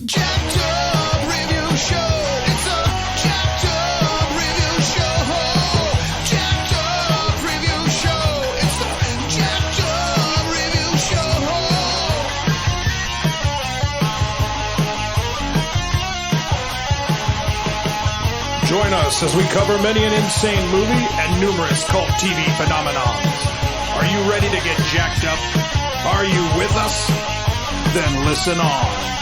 Jacked Up Review Show. It's a Jacked Up Review Show. Jacked Up Review Show. It's the Jacked Up Review Show. Join us as we cover many an insane movie and numerous cult TV phenomenons. Are you ready to get jacked up? Are you with us? Then listen on.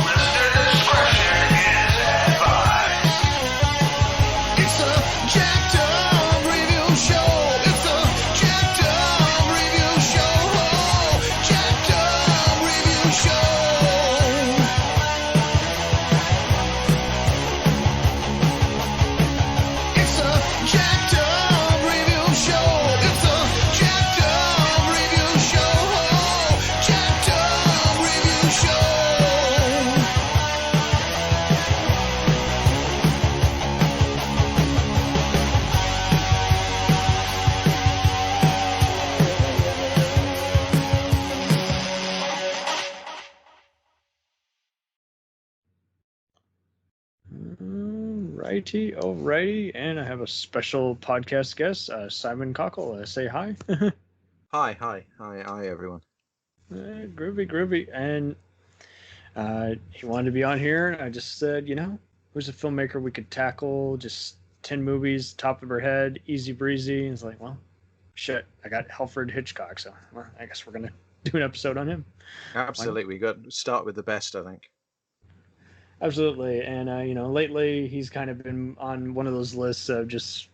Listener discretion is advised. It's a Jacked Up Review Show. It's a Jacked Up Review Show. Jacked Up Review Show. It's a Jacked Up Review Show. It's a Jacked Up Review Show. Jacked Up Review Show. Alrighty, and I have a special podcast guest, Simon Cockle. Say hi. Hi, everyone. Groovy. And he wanted to be on here, and I just said, who's a filmmaker we could tackle? Just 10 movies, top of her head, easy breezy. And it's like, well, shit, I got Alfred Hitchcock, so I guess we're going to do an episode on him. Absolutely, we got to start with the best, I think. Absolutely, and lately he's kind of been on one of those lists of just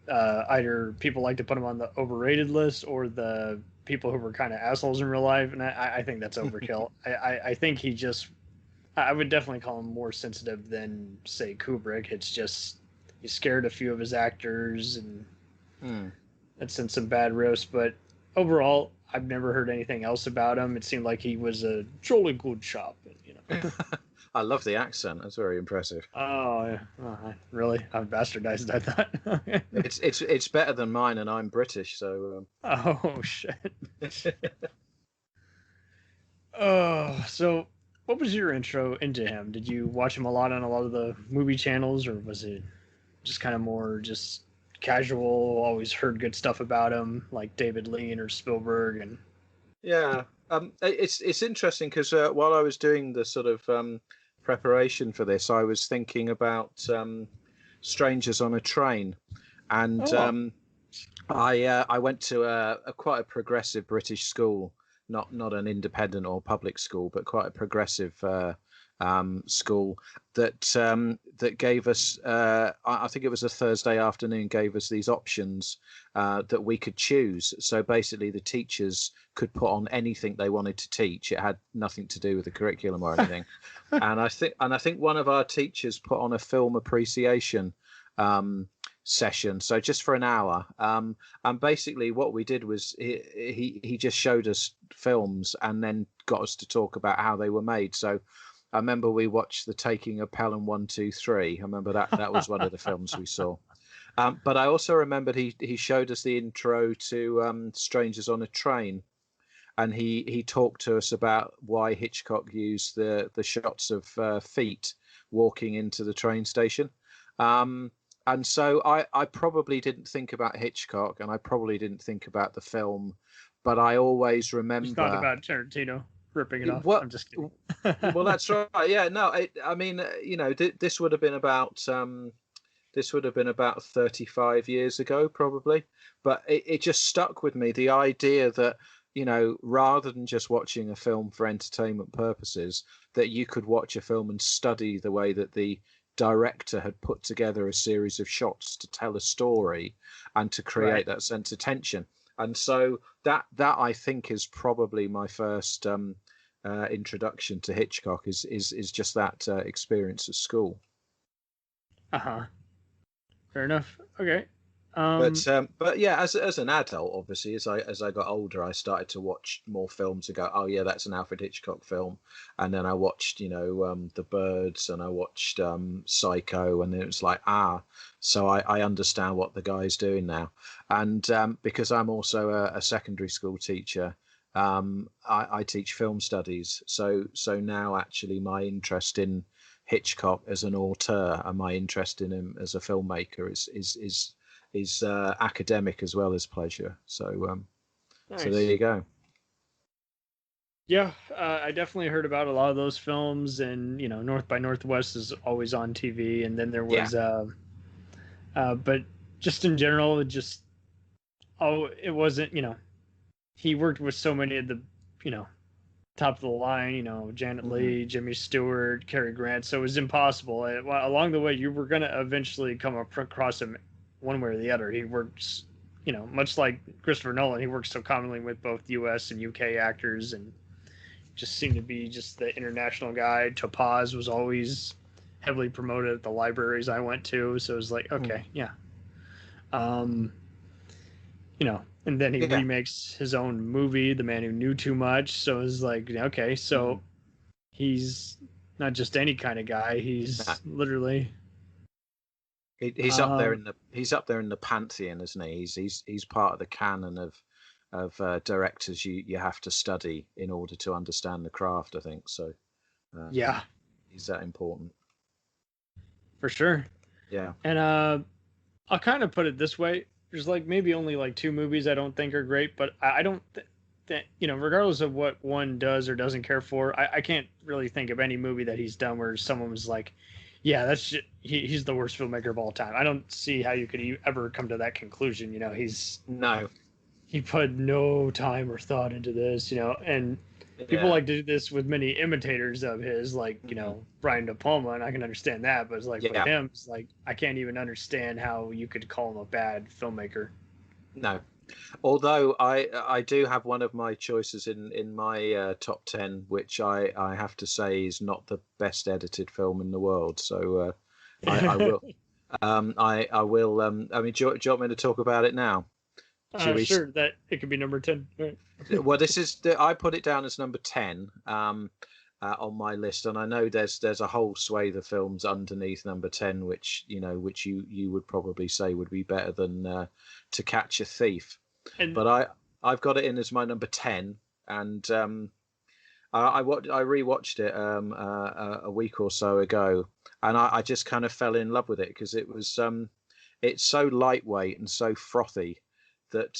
either people like to put him on the overrated list or the people who were kind of assholes in real life, and I think that's overkill. I think I would definitely call him more sensitive than, say, Kubrick. It's just he scared a few of his actors, and that's sent some bad roasts, but overall, I've never heard anything else about him. It seemed like he was a jolly good chap, I love the accent. That's very impressive. Oh, yeah. Really? I've bastardized it, I thought. It's better than mine, and I'm British, so. Oh shit. Oh, so what was your intro into him? Did you watch him a lot on a lot of the movie channels, or was it just kind of more just casual? Always heard good stuff about him, like David Lean or Spielberg, and. Yeah, it's interesting because while I was doing the sort of preparation for this, I was thinking about Strangers on a Train, and I went to a quite a progressive British school, not an independent or public school, but quite a progressive school that gave us I think it was a Thursday afternoon, gave us these options that we could choose. So basically the teachers could put on anything they wanted to teach. It had nothing to do with the curriculum or anything. and I think one of our teachers put on a film appreciation session, so just for an hour, and basically what we did was he just showed us films and then got us to talk about how they were made. So I remember we watched The Taking of Pelham 1, 2, 3. I remember that was one of the films we saw. But I also remembered he showed us the intro to Strangers on a Train, and he talked to us about why Hitchcock used the shots of feet walking into the train station. And so I probably didn't think about Hitchcock, and I probably didn't think about the film, but I always remember. You thought about Tarantino ripping it off. I'm just kidding. Well, that's right. Yeah, no, I mean, this would have been about 35 years ago, probably. But it just stuck with me, the idea that, rather than just watching a film for entertainment purposes, that you could watch a film and study the way that the director had put together a series of shots to tell a story and to create that sense of tension. And so that I think is probably my first introduction to Hitchcock is just that experience at school. Fair enough. Okay. But yeah, as an adult, obviously, as I got older, I started to watch more films and go, oh yeah, that's an Alfred Hitchcock film. And then I watched, The Birds, and I watched Psycho, and it was like, so I understand what the guy's doing now. And because I'm also a secondary school teacher, I teach film studies, so now actually my interest in Hitchcock as an auteur and my interest in him as a filmmaker is academic as well as pleasure. So Nice. so there you go. Yeah, I definitely heard about a lot of those films, and North by Northwest is always on TV, and then there was, but just in general, it wasn't, he worked with so many of the, top of the line, Janet Leigh, Jimmy Stewart, Cary Grant, so it was impossible. Along the way, you were going to eventually come across him one way or the other. He works, much like Christopher Nolan, he works so commonly with both U.S. and UK actors, and just seemed to be just the international guy. Topaz was always heavily promoted at the libraries I went to, so it was like, okay, yeah. And then he remakes his own movie, The Man Who Knew Too Much, so it was like, okay, so he's not just any kind of guy, he's literally he's up there in the pantheon, isn't he? He's part of the canon of directors you have to study in order to understand the craft, I think. So he's that important for sure. Yeah. And I'll kind of put it this way: there's maybe only 2 movies I don't think are great, but I don't that regardless of what one does or doesn't care for, I can't really think of any movie that he's done where someone was like, yeah, he's the worst filmmaker of all time. I don't see how you could ever come to that conclusion. He put no time or thought into this, and people like to do this with many imitators of his, Brian De Palma, and I can understand that, but it's with him, it's I can't even understand how you could call him a bad filmmaker. No. Although I do have one of my choices in my top 10, which I have to say is not the best edited film in the world. So I will. I will. I mean, do you want me to talk about it now? Sure, that it could be number 10. Right. Well, I put it down as number 10 on my list, and I know there's a whole swathe of films underneath number 10, which you would probably say would be better than To Catch a Thief. But I've got it in as my number 10, and I rewatched it a week or so ago, and I just kind of fell in love with it because it was it's so lightweight and so frothy that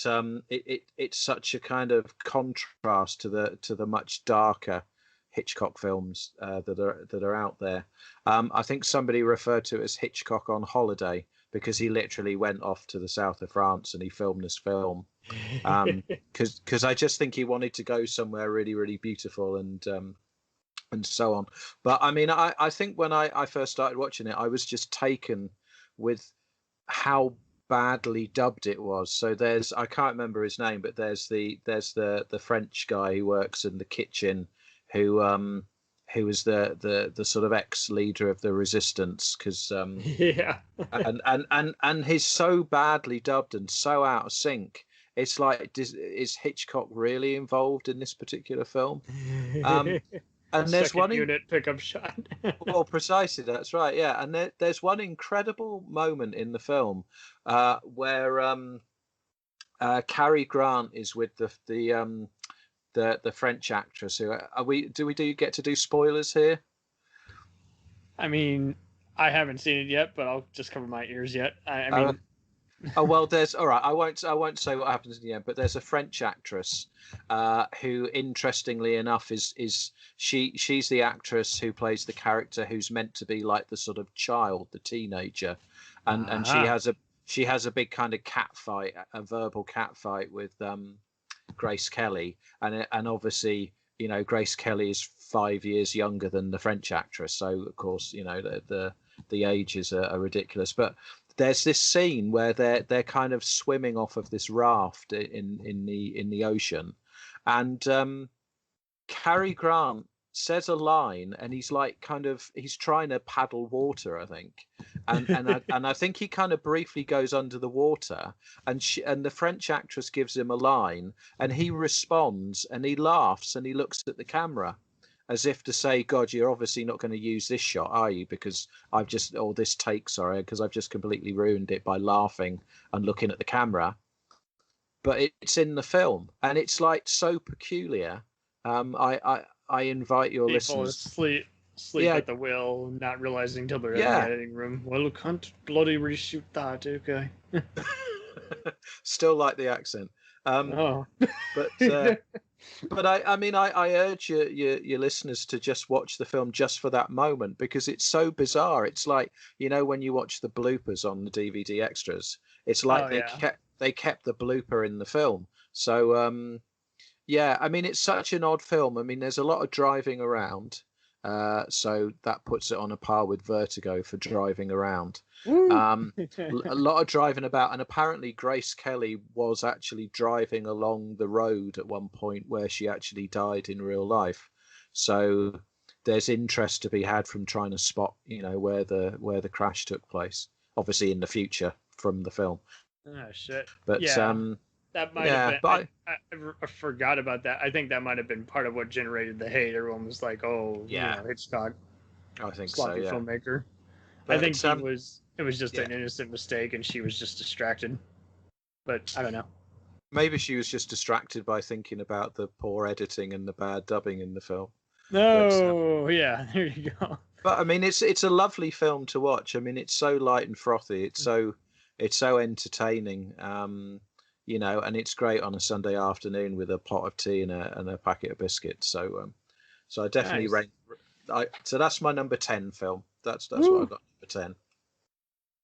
it's such a kind of contrast to the much darker Hitchcock films that are out there. I think somebody referred to it as Hitchcock on holiday because he literally went off to the south of France and he filmed this film. Because I just think he wanted to go somewhere really, really beautiful and so on. But I mean, I think when I first started watching it, I was just taken with how badly dubbed it was. So I can't remember his name, but there's the French guy who works in the kitchen who was the sort of ex-leader of the resistance, because and he's so badly dubbed and so out of sync. It's like, is Hitchcock really involved in this particular film? And there's one unit pickup shot. Well, precisely, that's right. Yeah, and there's one incredible moment in the film where Cary Grant is with the French actress. Do we get to do spoilers here? I mean, I haven't seen it yet, but I'll just cover my ears yet. I mean. Oh well, there's all right. I won't say what happens in the end, but there's a French actress who, interestingly enough, she's the actress who plays the character who's meant to be like the sort of child, the teenager, and she has a big kind of cat fight, a verbal cat fight with Grace Kelly, and obviously Grace Kelly is 5 years younger than the French actress, so of course the ages are ridiculous, but. There's this scene where they're kind of swimming off of this raft in the ocean, and Cary Grant says a line, and he's he's trying to paddle water, I think, and I think he kind of briefly goes under the water, and the French actress gives him a line, and he responds, and he laughs, and he looks at the camera. As if to say, God, you're obviously not going to use this shot, are you? Because this take, sorry, because I've just completely ruined it by laughing and looking at the camera. but it's in the film, and it's like so peculiar. I invite your People listeners. sleep Yeah. at the wheel, not realizing till they're in Yeah. the editing room. Well, can't bloody reshoot that, okay? Still like the accent. Oh, But I mean, I urge your listeners to just watch the film just for that moment, because it's so bizarre. It's like, when you watch the bloopers on the DVD extras, it's like Oh, yeah. they kept the blooper in the film. So yeah, I mean, it's such an odd film. I mean, there's a lot of driving around, so that puts it on a par with Vertigo for driving around. A lot of driving about, and apparently Grace Kelly was actually driving along the road at one point where she actually died in real life. So there's interest to be had from trying to spot, where the crash took place. Obviously in the future from the film. Oh shit. But Yeah. That might yeah, have but been. I forgot about that. I think that might have been part of what generated the hate. Everyone was like, "Oh, Yeah. Hitchcock, I think so. sloppy Yeah. filmmaker." But I think it was just yeah. an innocent mistake, and she was just distracted. But I don't know. Maybe she was just distracted by thinking about the poor editing and the bad dubbing in the film. No, yeah, there you go. But I mean, it's a lovely film to watch. I mean, it's so light and frothy. It's so entertaining. And it's great on a Sunday afternoon with a pot of tea and a packet of biscuits. So I definitely Nice. so that's my number 10 film. That's what I got, number 10.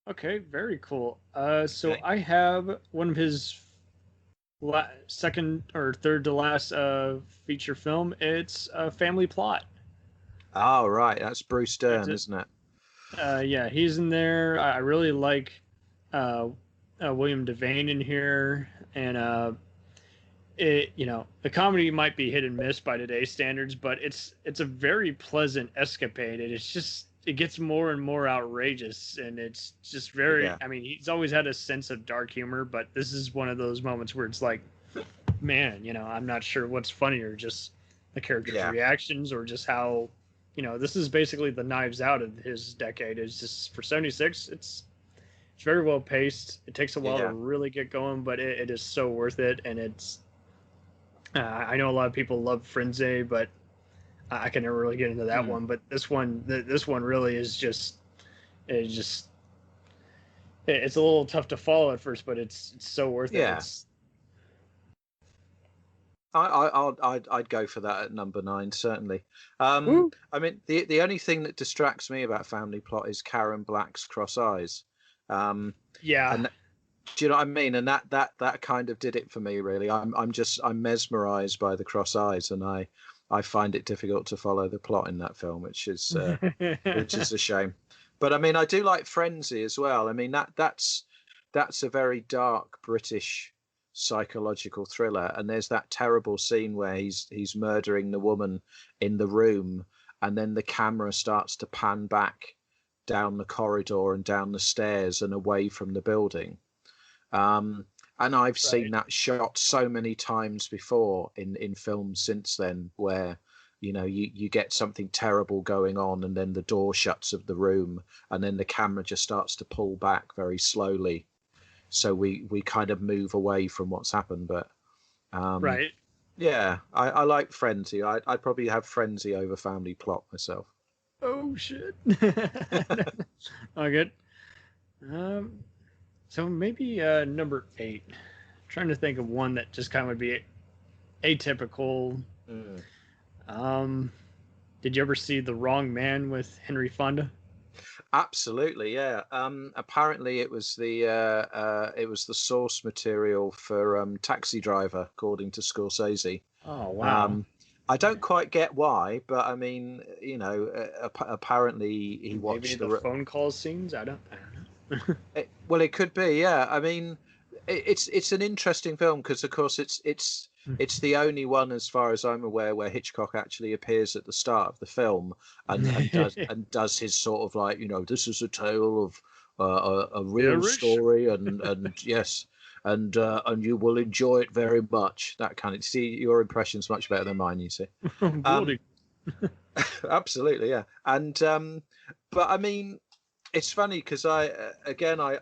Okay, very cool. So Okay. I have one of his second or third to last feature film. It's a Family Plot. Oh, right, that's Bruce Dern, That's it. isn't it? Yeah, he's in there. I really like William Devane in here, and the comedy might be hit and miss by today's standards, but it's a very pleasant escapade. It gets more and more outrageous, and it's just very. Yeah. I mean, he's always had a sense of dark humor, but this is one of those moments where it's like, man, I'm not sure what's funnier, just the character's Yeah. reactions, or just how. This is basically the Knives Out of his decade. It's just for 76. It's very well paced. It takes a while Yeah. to really get going, but it is so worth it. And it's I know a lot of people love Frenzy, but I can never really get into that one. But this one really is it's a little tough to follow at first, but it's so worth it. Yeah. I'd go for that at number 9, certainly. I mean, the only thing that distracts me about Family Plot is Karen Black's cross eyes. Yeah. And do you know what I mean? And that kind of did it for me, really. I'm mesmerized by the cross eyes, and I find it difficult to follow the plot in that film, which is a shame. But I mean, I do like Frenzy as well. I mean, that's a very dark British psychological thriller, and there's that terrible scene where he's murdering the woman in the room, and then the camera starts to pan back down the corridor and down the stairs and away from the building. And I've seen that shot so many times before in films since then, where you get something terrible going on, and then the door shuts of the room, and then the camera just starts to pull back very slowly, so we kind of move away from what's happened. But right. Yeah, I like Frenzy. I'd probably have Frenzy over Family Plot myself. Oh shit. All good. So maybe number 8. Trying to think of one that just kind of would be atypical. Did you ever see The Wrong Man with Henry Fonda? Absolutely, yeah. Apparently, it was the source material for Taxi Driver, according to Scorsese. Oh wow. I don't quite get why, but I mean, apparently he watched maybe the phone call scenes. I don't know. Well, it could be, yeah. I mean, it's an interesting film because, of course, it's the only one, as far as I'm aware, where Hitchcock actually appears at the start of the film and does his sort of like, this is a tale of a real story, and yes, and you will enjoy it very much. That kind of. See, your impression's much better than mine. You see. Absolutely, yeah. And but I mean, it's funny because I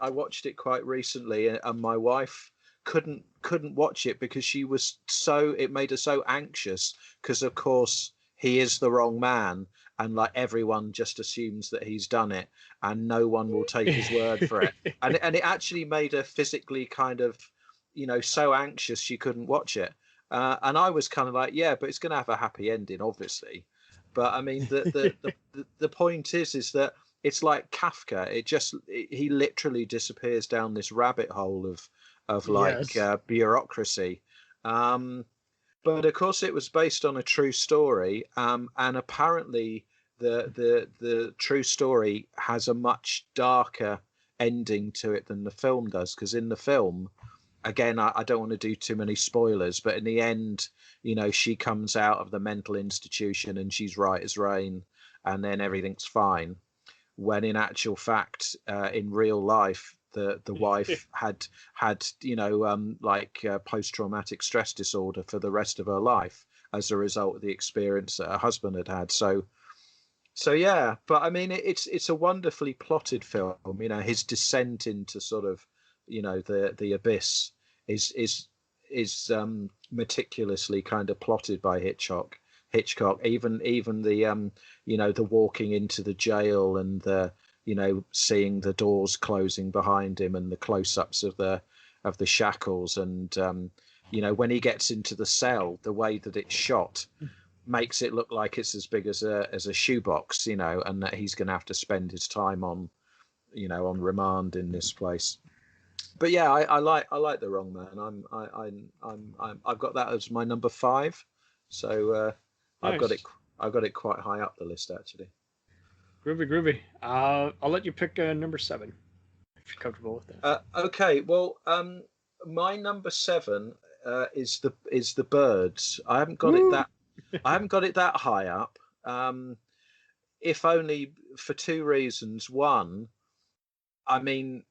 watched it quite recently, and my wife couldn't watch it because she was it made her so anxious because of course he is the wrong man, and like everyone just assumes that he's done it and no one will take his word for it. And it actually made her physically kind of, so anxious she couldn't watch it. And I was kind of like, yeah, but it's going to have a happy ending, obviously. But I mean, the point is that it's like Kafka. He literally disappears down this rabbit hole of like Yes. bureaucracy. But of course, it was based on a true story, and apparently the true story has a much darker ending to it than the film does. Because in the film, again, I don't want to do too many spoilers, but in the end, she comes out of the mental institution and she's right as rain, and then everything's fine. When in actual fact, in real life, the wife had post-traumatic stress disorder for the rest of her life as a result of the experience that her husband had. So yeah, but I mean, it's a wonderfully plotted film. His descent into sort of, the abyss is meticulously kind of plotted by Hitchcock. Even the the walking into the jail and the seeing the doors closing behind him and the close-ups of the shackles, and when he gets into the cell, the way that it's shot makes it look like it's as big as a shoebox, and that he's going to have to spend his time on remand in this place. But yeah, I like The Wrong Man. I've got that as my number 5. So I've got it quite high up the list, actually. Groovy. I'll let you pick number 7 if you're comfortable with that. Okay. Well, my number 7 is the Birds. I haven't got it that high up. If only for 2 reasons. One, I mean,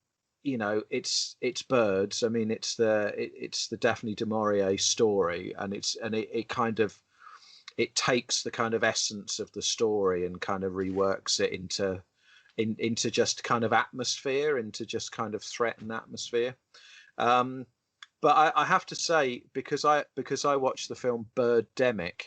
it's Birds. I mean, it's the Daphne du Maurier story, and it kind of, it takes the kind of essence of the story and kind of reworks it into just kind of atmosphere, into just kind of threat and atmosphere. But I have to say, because I watched the film Birdemic,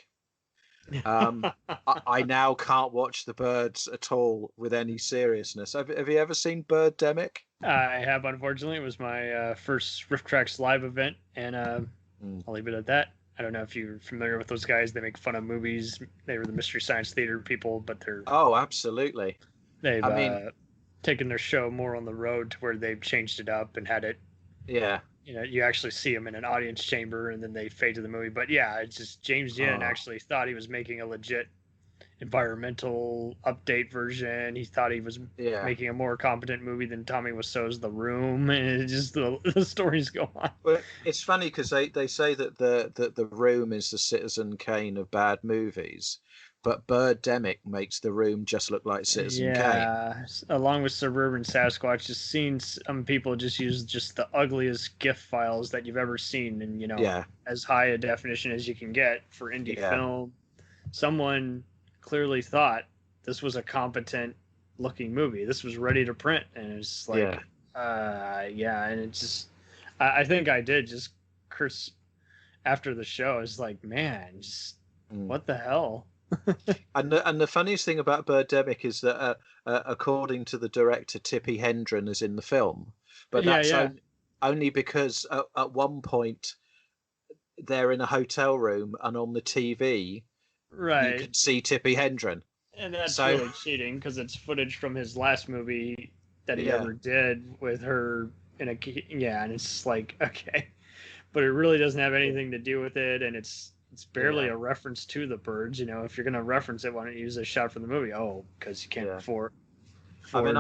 I now can't watch the birds at all with any seriousness. Have you ever seen Birdemic? I have, unfortunately. It was my first Riff Tracks live event, and I'll leave it at that. I don't know if you're familiar with those guys. They make fun of movies. They were the Mystery Science Theater people, but Oh, absolutely. They've taken their show more on the road to where they've changed it up and had it. Yeah. You actually see them in an audience chamber, and then they fade to the movie. But yeah, it's just James Yin actually thought he was making a legit environmental update version. He thought he was making a more competent movie than Tommy Wiseau's The Room, and it just the stories go on. Well, it's funny because they say that the Room is the Citizen Kane of bad movies, but Birdemic makes The Room just look like Citizen Kane. Yeah, along with Suburban Sasquatch, just seeing some people just use just the ugliest GIF files that you've ever seen, and as high a definition as you can get for indie film. Someone clearly thought this was a competent looking movie. This was ready to print, and it's like, and it's just, I think I did just curse after the show. It's like, man, just what the hell? And the funniest thing about Birdemic is that according to the director, Tippi Hedren is in the film, but that's only because at one point they're in a hotel room and on the TV you can see Tippi Hedren. And that's really cheating because it's footage from his last movie that he ever did with her in a and it's just like, okay, but it really doesn't have anything to do with it, and it's barely a reference to the birds. If you're going to reference it, why don't you use a shot from the movie? Oh, because you can't afford. I mean,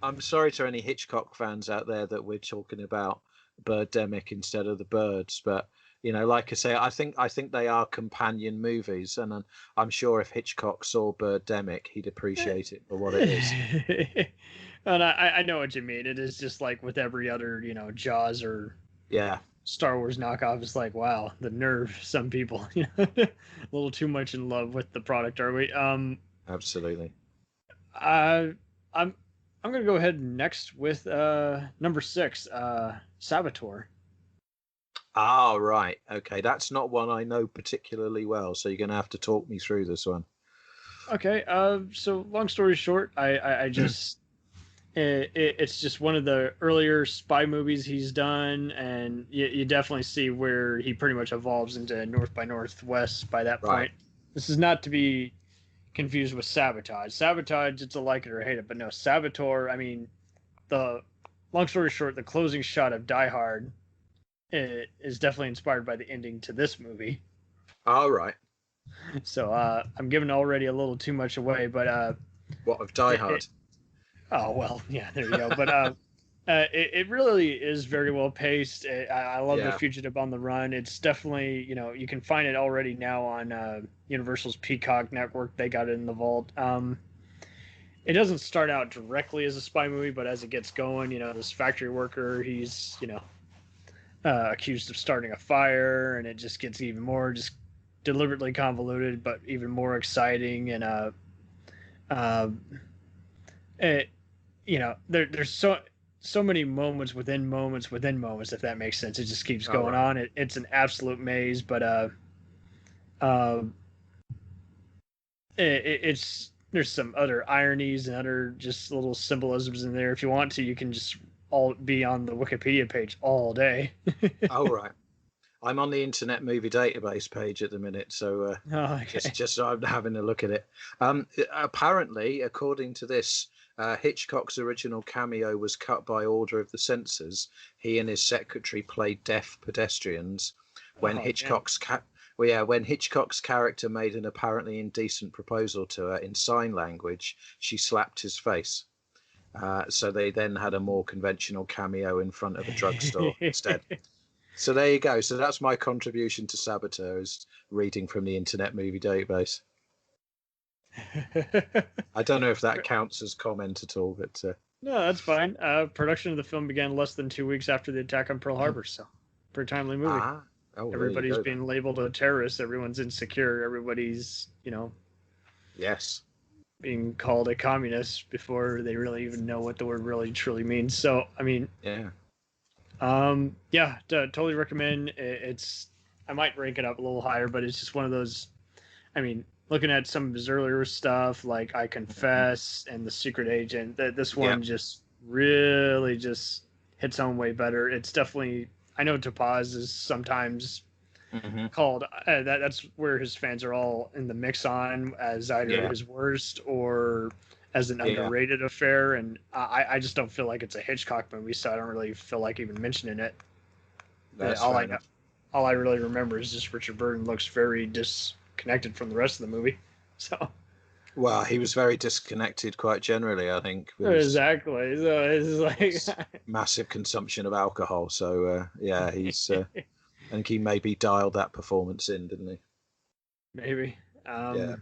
I'm sorry to any Hitchcock fans out there that we're talking about Birdemic instead of the birds, but like I say, I think they are companion movies, and I'm sure if Hitchcock saw Birdemic, he'd appreciate it for what it is. And I know what you mean. It is just like with every other, Jaws or Star Wars knockoff. It's like, wow, the nerve. Some people, a little too much in love with the product, are we? Absolutely. I'm gonna go ahead next with number 6, Saboteur. Ah, right. Okay, that's not one I know particularly well, so you're going to have to talk me through this one. Okay. So long story short, I just it's just one of the earlier spy movies he's done, and you definitely see where he pretty much evolves into North by Northwest by that Right. point. This is not to be confused with Sabotage. Sabotage, it's a like it or hate it, but no, Saboteur. I mean, the long story short, the closing shot of Die Hard is definitely inspired by the ending to this movie. All right. So I'm giving already a little too much away, but What of Die Hard? oh well, yeah, there you go. But it really is very well paced. I love The Yeah. Fugitive on the Run. It's definitely, you can find it already now on Universal's Peacock network. They got it in the vault. It doesn't start out directly as a spy movie, but as it gets going, this factory worker, he's accused of starting a fire, and it just gets even more just deliberately convoluted, but even more exciting. And there's so many moments within moments within moments, if that makes sense. It just keeps going on. It's an absolute maze, but it's there's some other ironies and other just little symbolisms in there. If you want to, you can just all be on the Wikipedia page all day. Oh, right. I'm on the Internet Movie Database page at the minute, so Oh, okay. just so I'm having a look at it. Apparently, according to this, Hitchcock's original cameo was cut by order of the censors. He and his secretary played deaf pedestrians when Oh, Hitchcock's when Hitchcock's character made an apparently indecent proposal to her in sign language, she slapped his face. So they then had a more conventional cameo in front of a drugstore instead. So there you go. So that's my contribution to Saboteur, is reading from the Internet Movie Database. I don't know if that counts as comment at all, but No, that's fine. Production of the film began less than 2 weeks after the attack on Pearl Harbor, so pretty timely movie. oh, there you Everybody's go. being labeled a terrorist. Everyone's insecure. Everybody's, Yes. being called a communist before they really even know what the word really truly means. So, I mean, Yeah. yeah, totally recommend. It's I might rank it up a little higher, but it's just one of those. I mean, looking at some of his earlier stuff, like I Confess and The Secret Agent, this one just really just hits home way better. It's definitely. I know Topaz is sometimes called that's where his fans are all in the mix on as either his worst or as an underrated affair, and I just don't feel like it's a Hitchcock movie, so I don't really feel like even mentioning it. That's all fair I really remember is just Richard Burton looks very disconnected from the rest of the movie. So Well, he was very disconnected quite generally, I think. With his exactly, so it's like massive consumption of alcohol. So, yeah, he's. I think he maybe dialed that performance in, didn't he? maybe Yeah.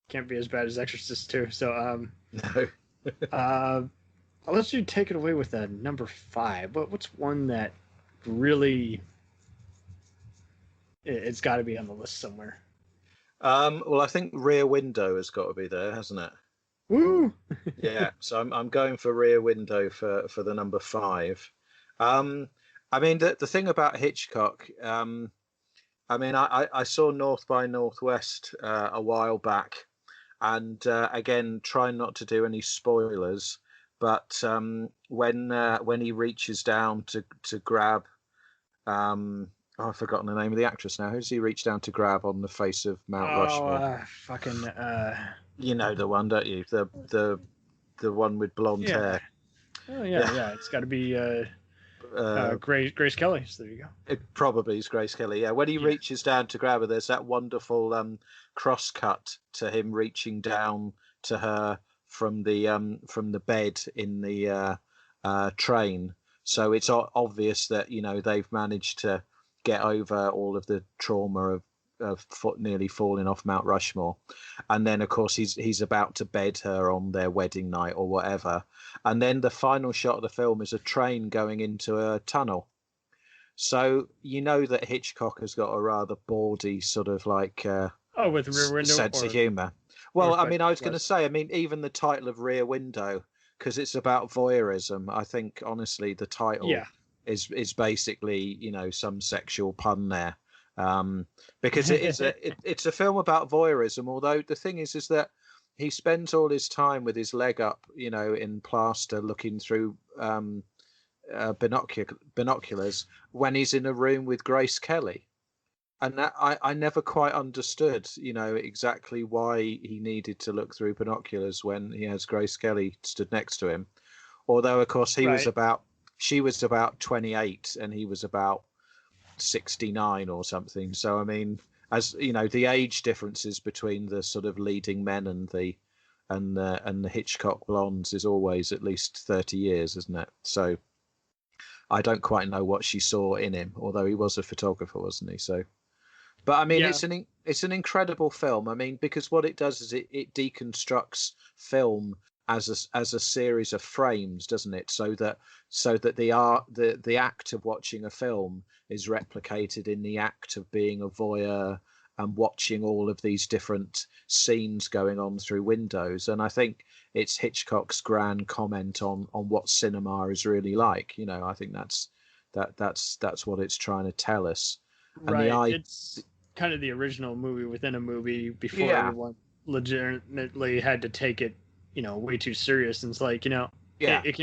can't be as bad as Exorcist 2. So No. I'll let you take it away with number 5. What's one that really it's got to be on the list somewhere? Well, I think Rear Window has got to be there, hasn't it? Woo! Yeah. So I'm going for Rear Window for the number 5. I mean, the thing about Hitchcock, I mean, I saw North by Northwest a while back, and again, trying not to do any spoilers, but when he reaches down to grab, I've forgotten the name of the actress now. Who does he reach down to grab on the face of Mount Rushmore? Fucking You know the one, don't you? The one with blonde hair. Oh yeah. It's got to be Grace Kelly. So there you go. It probably is Grace Kelly. Yeah, when he reaches down to grab her, there's that wonderful cross cut to him reaching down to her from the bed in the train. So it's obvious that they've managed to get over all of the trauma of nearly falling off Mount Rushmore, and then of course he's about to bed her on their wedding night or whatever, and then the final shot of the film is a train going into a tunnel. So that Hitchcock has got a rather bawdy sort of like with Rear Window sense of humour. Well, I mean, I was going to say, I mean, even the title of Rear Window, because it's about voyeurism. I think honestly, the title is basically, you know, some sexual pun there, because it is it's a film about voyeurism. Although the thing is that he spends all his time with his leg up, you know, in plaster, looking through binoculars when he's in a room with Grace Kelly. And that I never quite understood, you know, exactly why he needed to look through binoculars when he has Grace Kelly stood next to him. Although, of course, she was about 28 and he was about 69 or something. So, I mean, as you know, the age differences between the sort of leading men and the Hitchcock blondes is always at least 30 years, isn't it? So I don't quite know what she saw in him, although he was a photographer, wasn't he? So. But I mean, it's an incredible film. I mean, because what it does is it deconstructs film as a series of frames, doesn't it? So that the act of watching a film is replicated in the act of being a voyeur and watching all of these different scenes going on through windows. And I think it's Hitchcock's grand comment on what cinema is really like. You know, I think that's what it's trying to tell us. And right. It's kind of the original movie within a movie before everyone legitimately had to take it, you know, way too serious. And it's like, you know, it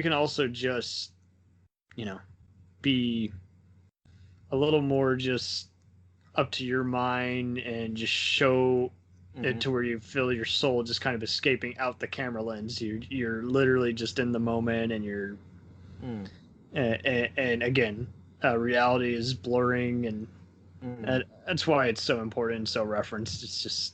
can also just, you know, be a little more just up to your mind and just show it to where you feel your soul just kind of escaping out the camera lens. You're literally just in the moment, and you're and again, reality is blurring, and that's why it's so important and so referenced. It's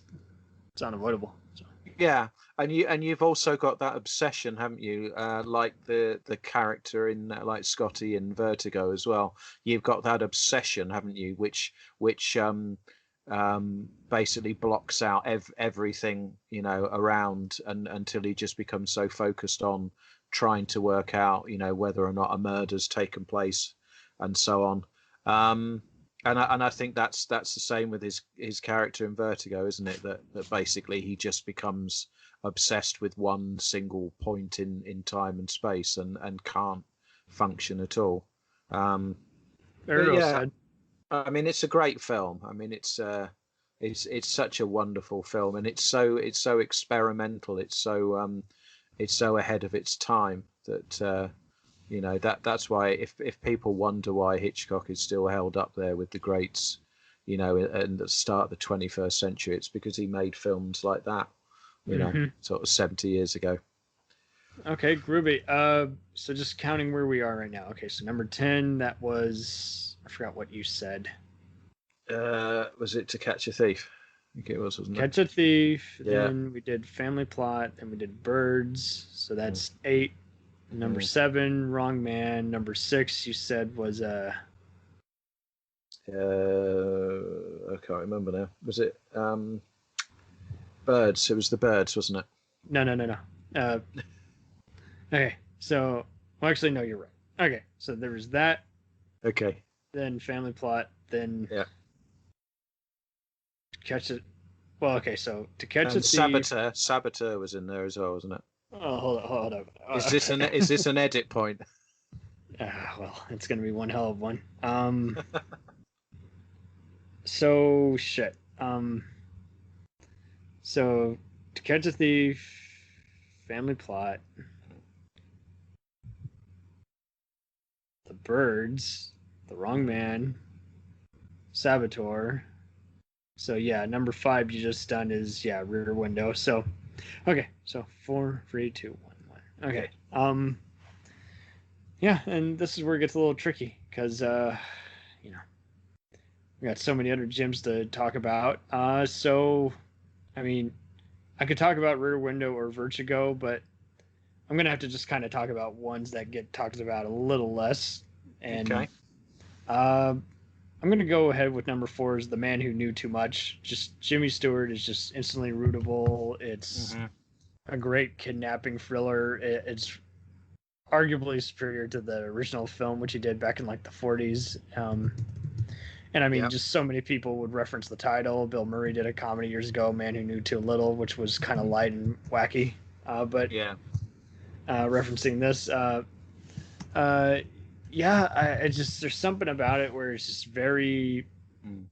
unavoidable. So. Yeah, and you've also got that obsession, haven't you? Like the character in like Scotty in Vertigo as well. You've got that obsession, haven't you? Which basically blocks out everything, you know, around, and until he just becomes so focused on trying to work out, you know, whether or not a murder's taken place, and so on. And I think that's the same with his character in Vertigo, isn't it? That basically he just becomes obsessed with one single point in time and space, and can't function at all. Very well said. I mean, it's a great film. I mean, it's such a wonderful film, and it's so experimental. It's so ahead of its time that you know, that's why if people wonder why Hitchcock is still held up there with the greats, you know, at the start of the 21st century, it's because he made films like that, you know, sort of 70 years ago. Okay, groovy. So just counting where we are right now. Okay, so number 10, that was, I forgot what you said. Was it To Catch a Thief? I think it was, wasn't it? Catch a Thief. Yeah. Then we did Family Plot. Then we did Birds. So that's 8. Number 7, Wrong Man. Number 6, you said was I can't remember now. Was it Birds? It was The Birds, wasn't it? No. Okay, so well, actually, no, you're right. Okay, so there was that. Okay. Then Family Plot. Then Catch it. Well, okay, so To Catch a Thief. Saboteur was in there as well, wasn't it? Oh, hold on. Is this an edit point? Well, it's gonna be one hell of one. So shit. So To Catch a Thief, Family Plot, The Birds, The Wrong Man, Saboteur. So yeah, number 5 you just done is Rear Window. So okay, so 4, 3, 2, 1, 1. Okay. Yeah, and this is where it gets a little tricky because you know, we got so many other gyms to talk about. So I mean, I could talk about Rear Window or Vertigo, but I'm gonna have to just kind of talk about ones that get talked about a little less. And okay. I'm going to go ahead with number 4 is The Man Who Knew Too Much. Just Jimmy Stewart is just instantly rootable. It's a great kidnapping thriller. It's arguably superior to the original film, which he did back in like the 40s. And I mean, just so many people would reference the title. Bill Murray did a comedy years ago, Man Who Knew Too Little, which was kind of light and wacky. But referencing this, yeah, I just there's something about it where it's just very.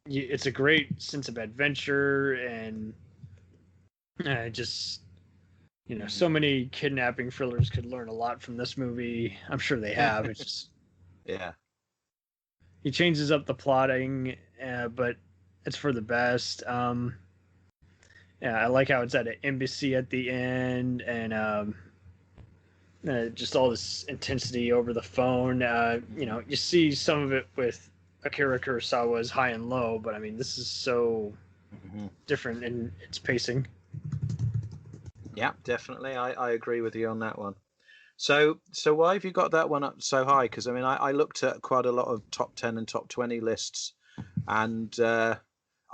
It's a great sense of adventure and just so many kidnapping thrillers could learn a lot from this movie. I'm sure they have. It's just Yeah. he changes up the plotting, but it's for the best. Yeah, I like how it's at an embassy at the end, and just all this intensity over the phone. You see some of it with Akira Kurosawa's High and Low, but I mean, this is so different in its pacing. Yeah, definitely. I agree with you on that one. So why have you got that one up so high? Because I mean, I looked at quite a lot of top 10 and top 20 lists, and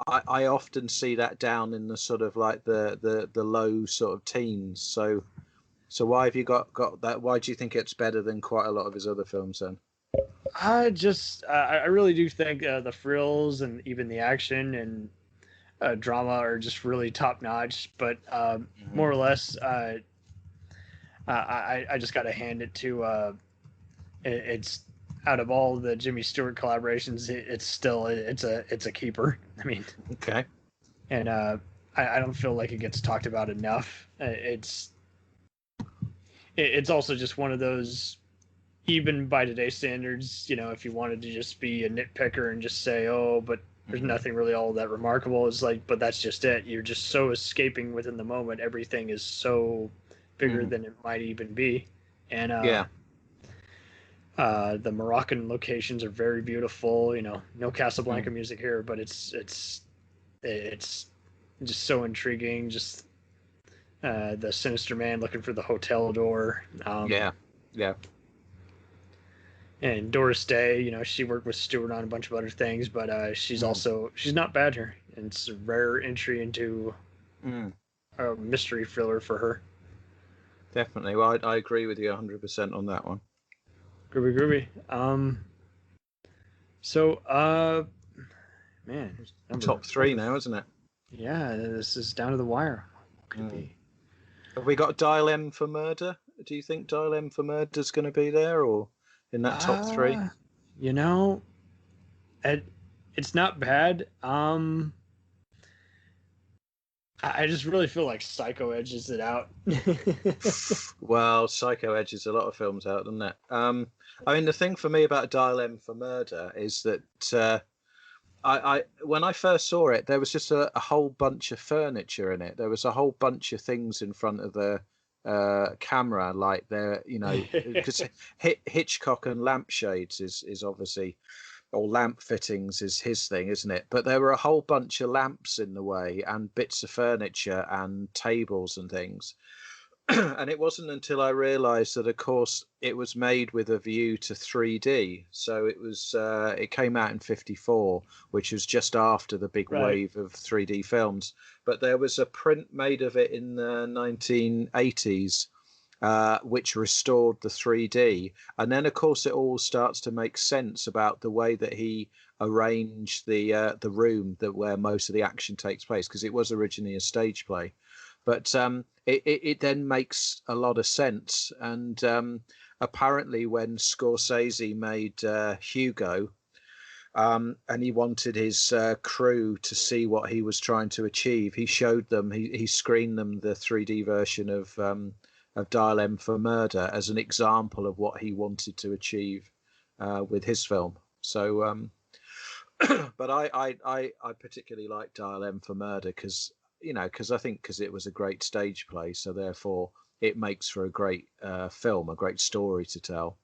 I often see that down in the sort of like the low sort of teens. So why have you got that? Why do you think it's better than quite a lot of his other films then? I really do think the frills and even the action and drama are just really top notch. But more or less, I just got to hand it to it's out of all the Jimmy Stewart collaborations, it's a keeper. I mean, Okay. And I don't feel like it gets talked about enough. It's also just one of those, even by today's standards, if you wanted to just be a nitpicker and just say, oh, but there's nothing really all that remarkable, it's like, but that's just it. You're just so escaping within the moment. Everything is so bigger than it might even be. And the Moroccan locations are very beautiful. No Casablanca music here, but it's just so intriguing. Just the sinister man looking for the hotel door. Yeah. And Doris Day, she worked with Stewart on a bunch of other things, but she's not bad here. And it's a rare entry into a mystery thriller for her. Definitely. Well, I agree with you 100% on that one. Groovy. Man, Top 3 now, isn't it? Yeah, this is down to the wire. What could it be? Have we got Dial M for Murder? Do you think Dial M for Murder is going to be there, or in that top 3? It's not bad. I just really feel like Psycho edges it out. Well, Psycho edges a lot of films out, doesn't it? I mean, the thing for me about Dial M for Murder is that I when I first saw it, there was just a whole bunch of furniture in it. There was a whole bunch of things in front of the camera, like because Hitchcock and lampshades is obviously, or lamp fittings is his thing, isn't it? But there were a whole bunch of lamps in the way and bits of furniture and tables and things. And it wasn't until I realized that, of course, it was made with a view to 3D. So it came out in 54, which was just after the big wave of 3D films. But there was a print made of it in the 1980s, which restored the 3D. And then, of course, it all starts to make sense about the way that he arranged the room where most of the action takes place, because it was originally a stage play. But it then makes a lot of sense. And apparently when Scorsese made Hugo, and he wanted his crew to see what he was trying to achieve, he showed them, he screened them the 3D version of Dial M for Murder as an example of what he wanted to achieve with his film. So, but I particularly like Dial M for Murder because I think it was a great stage play, so therefore it makes for a great film, a great story to tell.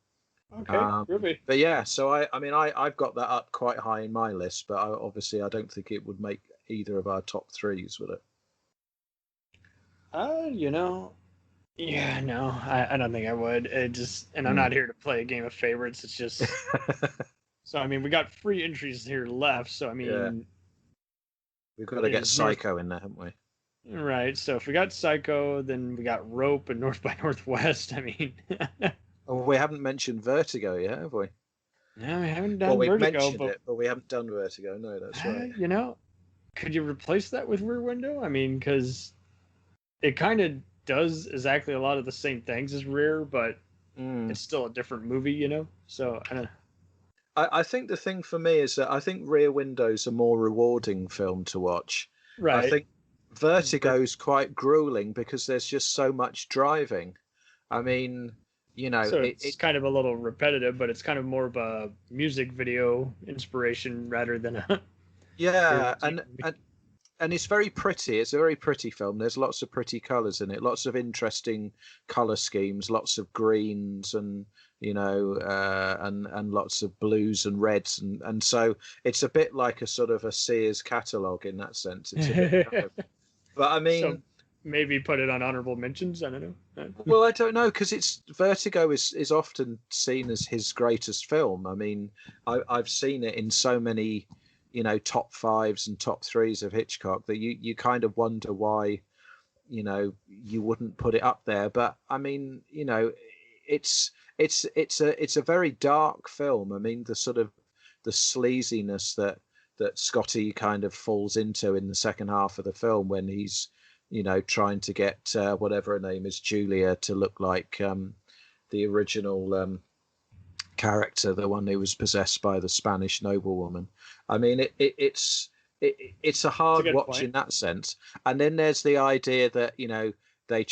Okay, groovy. But yeah, so I've got that up quite high in my list, but obviously I don't think it would make either of our top 3s, would it? Yeah, no, I don't think I would. And I'm not here to play a game of favorites. It's just so we got 3 entries here left. So we've got to get Psycho in there, haven't we? Right. So if we got Psycho, then we got Rope and North by Northwest. Oh, we haven't mentioned Vertigo yet, have we? No, we haven't done Vertigo. Mentioned it, but we haven't done Vertigo. No, that's right. Could you replace that with Rear Window? Because it kind of does exactly a lot of the same things as Rear, but it's still a different movie, you know. So I don't know. I think the thing for me is that I think Rear Window's a more rewarding film to watch. Right. I think Vertigo's quite grueling because there's just so much driving. I mean, you know, So it's kind of a little repetitive, but it's kind of more of a music video inspiration rather than a. yeah, and it's very pretty. It's a very pretty film. There's lots of pretty colours in it, lots of interesting colour schemes, lots of greens and and lots of blues and reds, and so it's a bit like a sort of a Sears catalogue in that sense. It's a bit kind of, but I mean, So maybe put it on honorable mentions. I don't know. well, I don't know because Vertigo is often seen as his greatest film. I mean, I've seen it in so many, top 5s and top 3s of Hitchcock that you kind of wonder why, you wouldn't put it up there. But I mean, it's a very dark film. I mean, the sort of the sleaziness that Scotty kind of falls into in the second half of the film when he's trying to get whatever her name is, Julia, to look like the original character, the one who was possessed by the Spanish noblewoman. I mean, it's a hard watch point. in that sense. And then there's the idea that they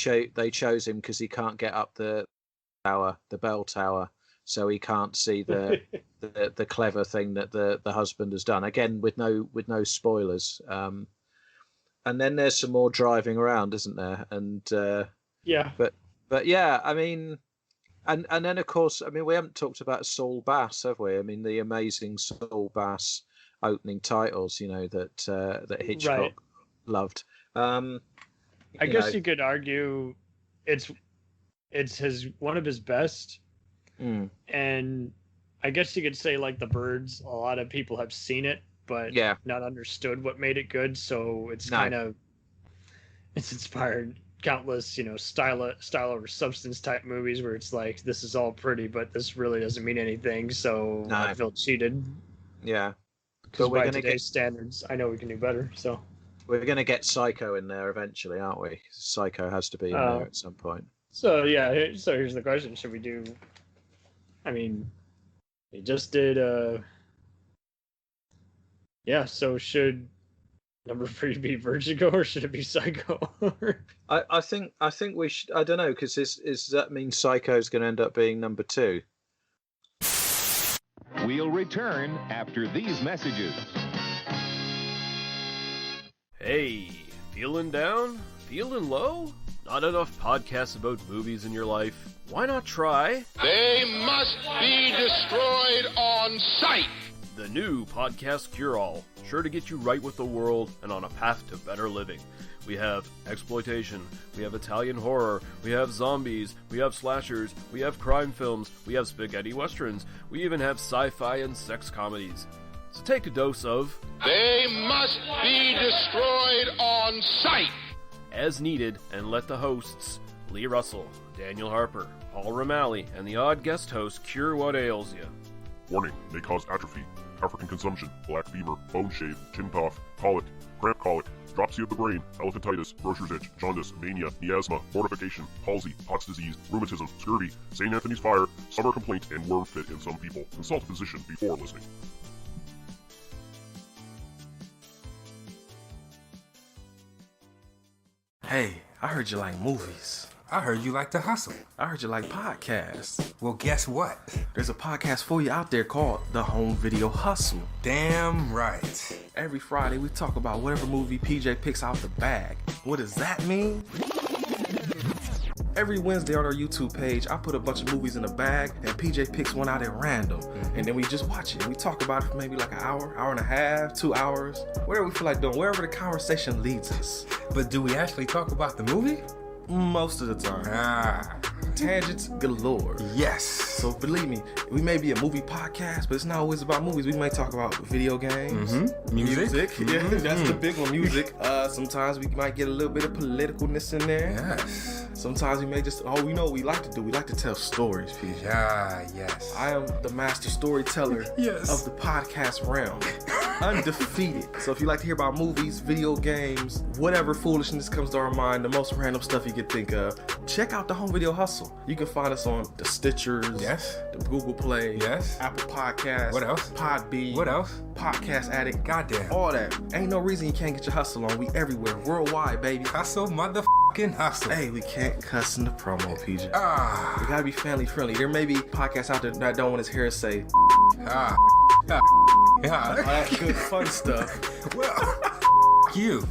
chose him because he can't get up the bell tower, so he can't see the the clever thing that the husband has done. Again, with no spoilers. And then there's some more driving around, isn't there? And Yeah. but yeah, I mean, and then of course, I mean, we haven't talked about Saul Bass, have we? I mean, the amazing Saul Bass opening titles, that Hitchcock Right. loved. I guess you could argue it's one of his best, and I guess you could say like The Birds. A lot of people have seen it, but not understood what made it good. So it's it's inspired countless, style over substance type movies where it's like, this is all pretty, but this really doesn't mean anything. So I feel cheated. Yeah. Because by today's standards, I know we can do better. So we're going to get Psycho in there eventually, aren't we? Psycho has to be in there at some point. So yeah, so here's the question: should we do? I mean, he just did. Yeah. So should number 3 be Vertigo or should it be Psycho? I think we should. I don't know, because does that mean Psycho is going to end up being number 2? We'll return after these messages. Hey, feeling down? Feeling low? Not enough podcasts about movies in your life? Why not try They must be destroyed on sight. the new Podcast Cure-All? Sure to get you right with the world and on a path to better living. We have exploitation, we have Italian horror, we have zombies, we have slashers, we have crime films, we have spaghetti westerns, we even have sci-fi and sex comedies. So take a dose of They must be destroyed on sight. as needed, and let the hosts, Lee Russell, Daniel Harper, Paul Romali, and the odd guest host cure what ails you. Warning, may cause atrophy, African consumption, black fever, bone shave, chin cough, colic, cramp colic, dropsy of the brain, elephantitis, grocer's itch, jaundice, mania, miasma, mortification, palsy, Pott's disease, rheumatism, scurvy, St. Anthony's fire, summer complaint, and worm fit in some people. Consult a physician before listening. Hey, I heard you like movies. I heard you like to hustle. I heard you like podcasts. Well, guess what? There's a podcast for you out there called The Home Video Hustle. Damn right. Every Friday, we talk about whatever movie PJ picks out the bag. What does that mean? Every Wednesday on our YouTube page, I put a bunch of movies in a bag, and PJ picks one out at random. And then we just watch it. We talk about it for maybe like an hour, hour and a half, 2 hours, whatever we feel like doing, wherever the conversation leads us. But do we actually talk about the movie? Most of the time. Tangents galore. Yes. So believe me, we may be a movie podcast, but it's not always about movies. We may talk about video games, Music. Yeah, that's the big one, music. Sometimes we might get a little bit of politicalness in there. Yes. Sometimes we may just, we know what we like to do. We like to tell stories, PJ. Yes. I am the master storyteller Yes. of the podcast realm. Undefeated. So if you like to hear about movies, video games, whatever foolishness comes to our mind, the most random stuff you could think of, check out the Home Video Hustle. You can find us on the Stitchers, Yes. the Google Play, Yes. Apple Podcasts, What else? Podbean, What else? Podcast Addict, Goddamn. all that. Ain't no reason you can't get your hustle on. We everywhere, worldwide, baby. Hustle, motherfucking hustle. Hey, we can't cuss in the promo, PJ. Ah. We gotta be family friendly. There may be podcasts out there that don't want his hair say Ah. Ah. all Yeah. that good fun stuff. Well, you.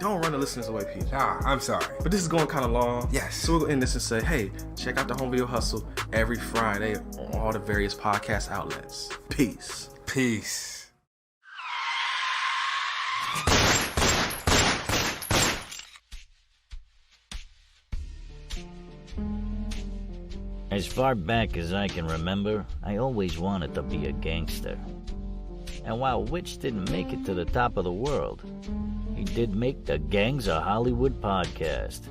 Don't run the listeners away, PJ. Ah, I'm sorry. But this is going kind of long. Yes. So we're going to end this and say, hey, check out the Home Video Hustle every Friday on all the various podcast outlets. Peace. Peace. As far back as I can remember, I always wanted to be a gangster. And while Witch didn't make it to the top of the world, he did make the Gangs of Hollywood podcast.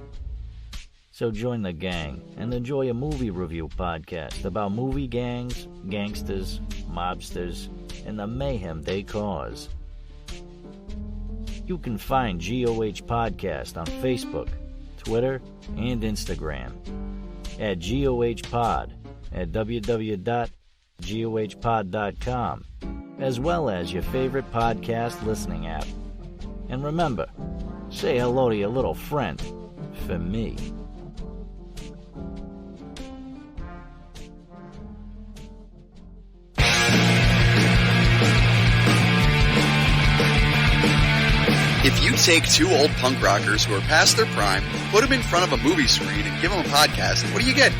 So join the gang and enjoy a movie review podcast about movie gangs, gangsters, mobsters, and the mayhem they cause. You can find GOH Podcast on Facebook, Twitter, and Instagram at GOH Pod at www.gohpod.com, as well as your favorite podcast listening app. And remember, say hello to your little friend for me. If you take two old punk rockers who are past their prime, put them in front of a movie screen and give them a podcast, what do you get?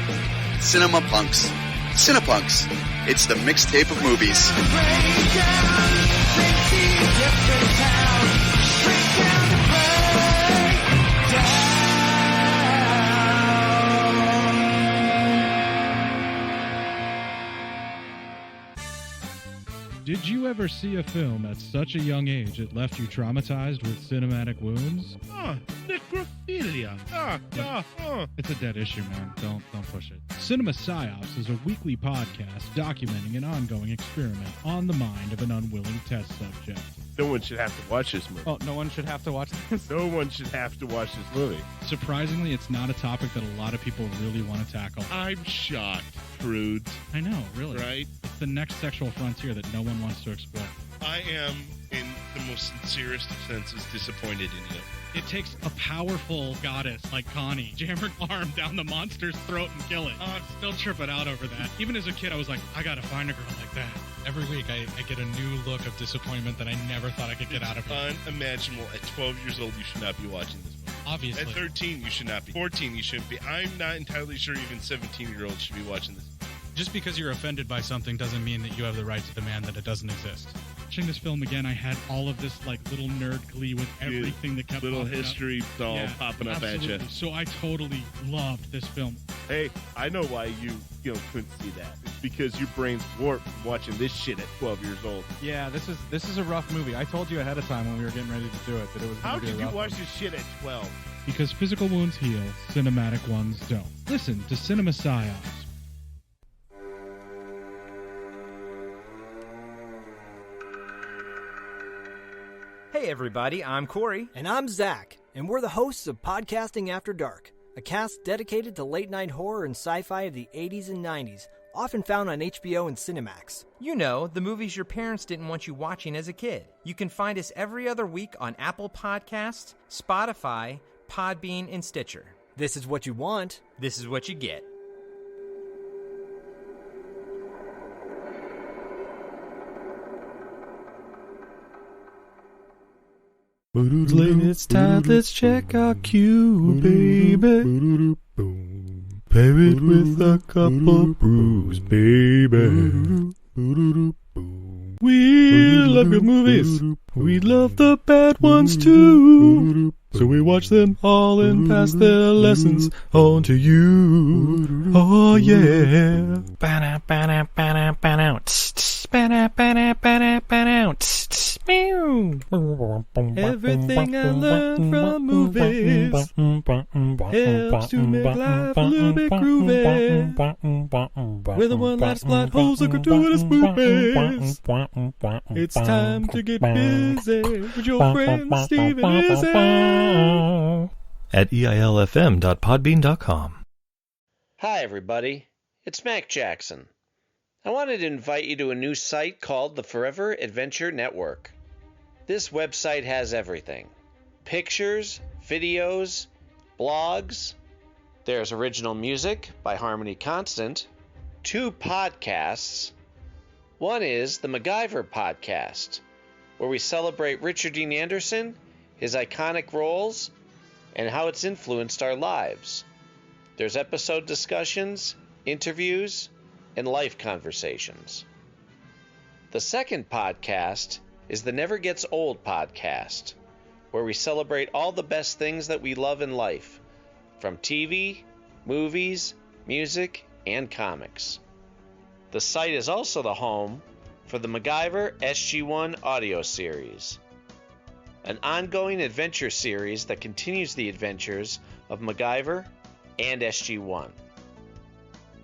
Cinema Punks. Cinepunks. It's the mixtape of movies. Did you ever see a film at such a young age it left you traumatized with cinematic wounds? Necrophilia. It's a dead issue, man. Don't push it. Cinema Psyops is a weekly podcast documenting an ongoing experiment on the mind of an unwilling test subject. No one should have to watch this movie. Oh, no one should have to watch this? No one should have to watch this movie. Surprisingly, it's not a topic that a lot of people really want to tackle. I'm shocked, prudes. I know, really. Right? It's the next sexual frontier that no one wants to explore. I am, in the most sincerest of senses, disappointed in you. It takes a powerful goddess like Connie, jam her arm down the monster's throat and kill it. Oh, I'm still tripping out over that. Even as a kid, I was like, I gotta find a girl like that. Every week, I get a new look of disappointment that I never thought I could get out of here. Unimaginable. At 12 years old, you should not be watching this movie. Obviously. At 13, you should not be. 14, you shouldn't be. I'm not entirely sure even 17-year-olds should be watching this. Just because you're offended by something doesn't mean that you have the right to demand that it doesn't exist. Watching this film again, I had all of this like little nerd glee with everything that kept little popping history up. doll popping up absolutely. at you. So I totally loved this film. Hey, I know why you couldn't see that. It's because your brain's warped from watching this shit at 12 years old. Yeah, this is a rough movie. I told you ahead of time when we were getting ready to do it that it was. How gonna be did a you rough watch one. this shit at 12? Because physical wounds heal, cinematic ones don't. Listen to Cinema Psyops. Hey everybody, I'm Corey. And I'm Zach, and we're the hosts of Podcasting After Dark, a cast dedicated to late-night horror and sci-fi of the 80s and 90s, often found on HBO and Cinemax. You know, the movies your parents didn't want you watching as a kid. You can find us every other week on Apple Podcasts, Spotify, Podbean, and Stitcher. This is what you want. This is what you get. It's time, let's check our cue, baby. Pair it with a couple brews, baby. We love good movies. We love the bad ones too. So we watch them all and pass their lessons on to you. Oh yeah. Everything I learned from movies helps to make life a little bit groovy. Whether one last plot holes or gratuitous movies, it's time to get busy with your friend Steve and Izzy at eilfm.podbean.com. Hi, everybody. It's Mac Jackson. I wanted to invite you to a new site called the Forever Adventure Network. This website has everything: pictures, videos, blogs. There's original music by Harmony Constant, 2 podcasts. One is the MacGyver podcast, where we celebrate Richard Dean Anderson, his iconic roles, and how it's influenced our lives. There's episode discussions, interviews, and life conversations. The second podcast is the Never Gets Old podcast, where we celebrate all the best things that we love in life, from TV, movies, music, and comics. The site is also the home for the MacGyver SG-1 audio series, an ongoing adventure series that continues the adventures of MacGyver and SG-1.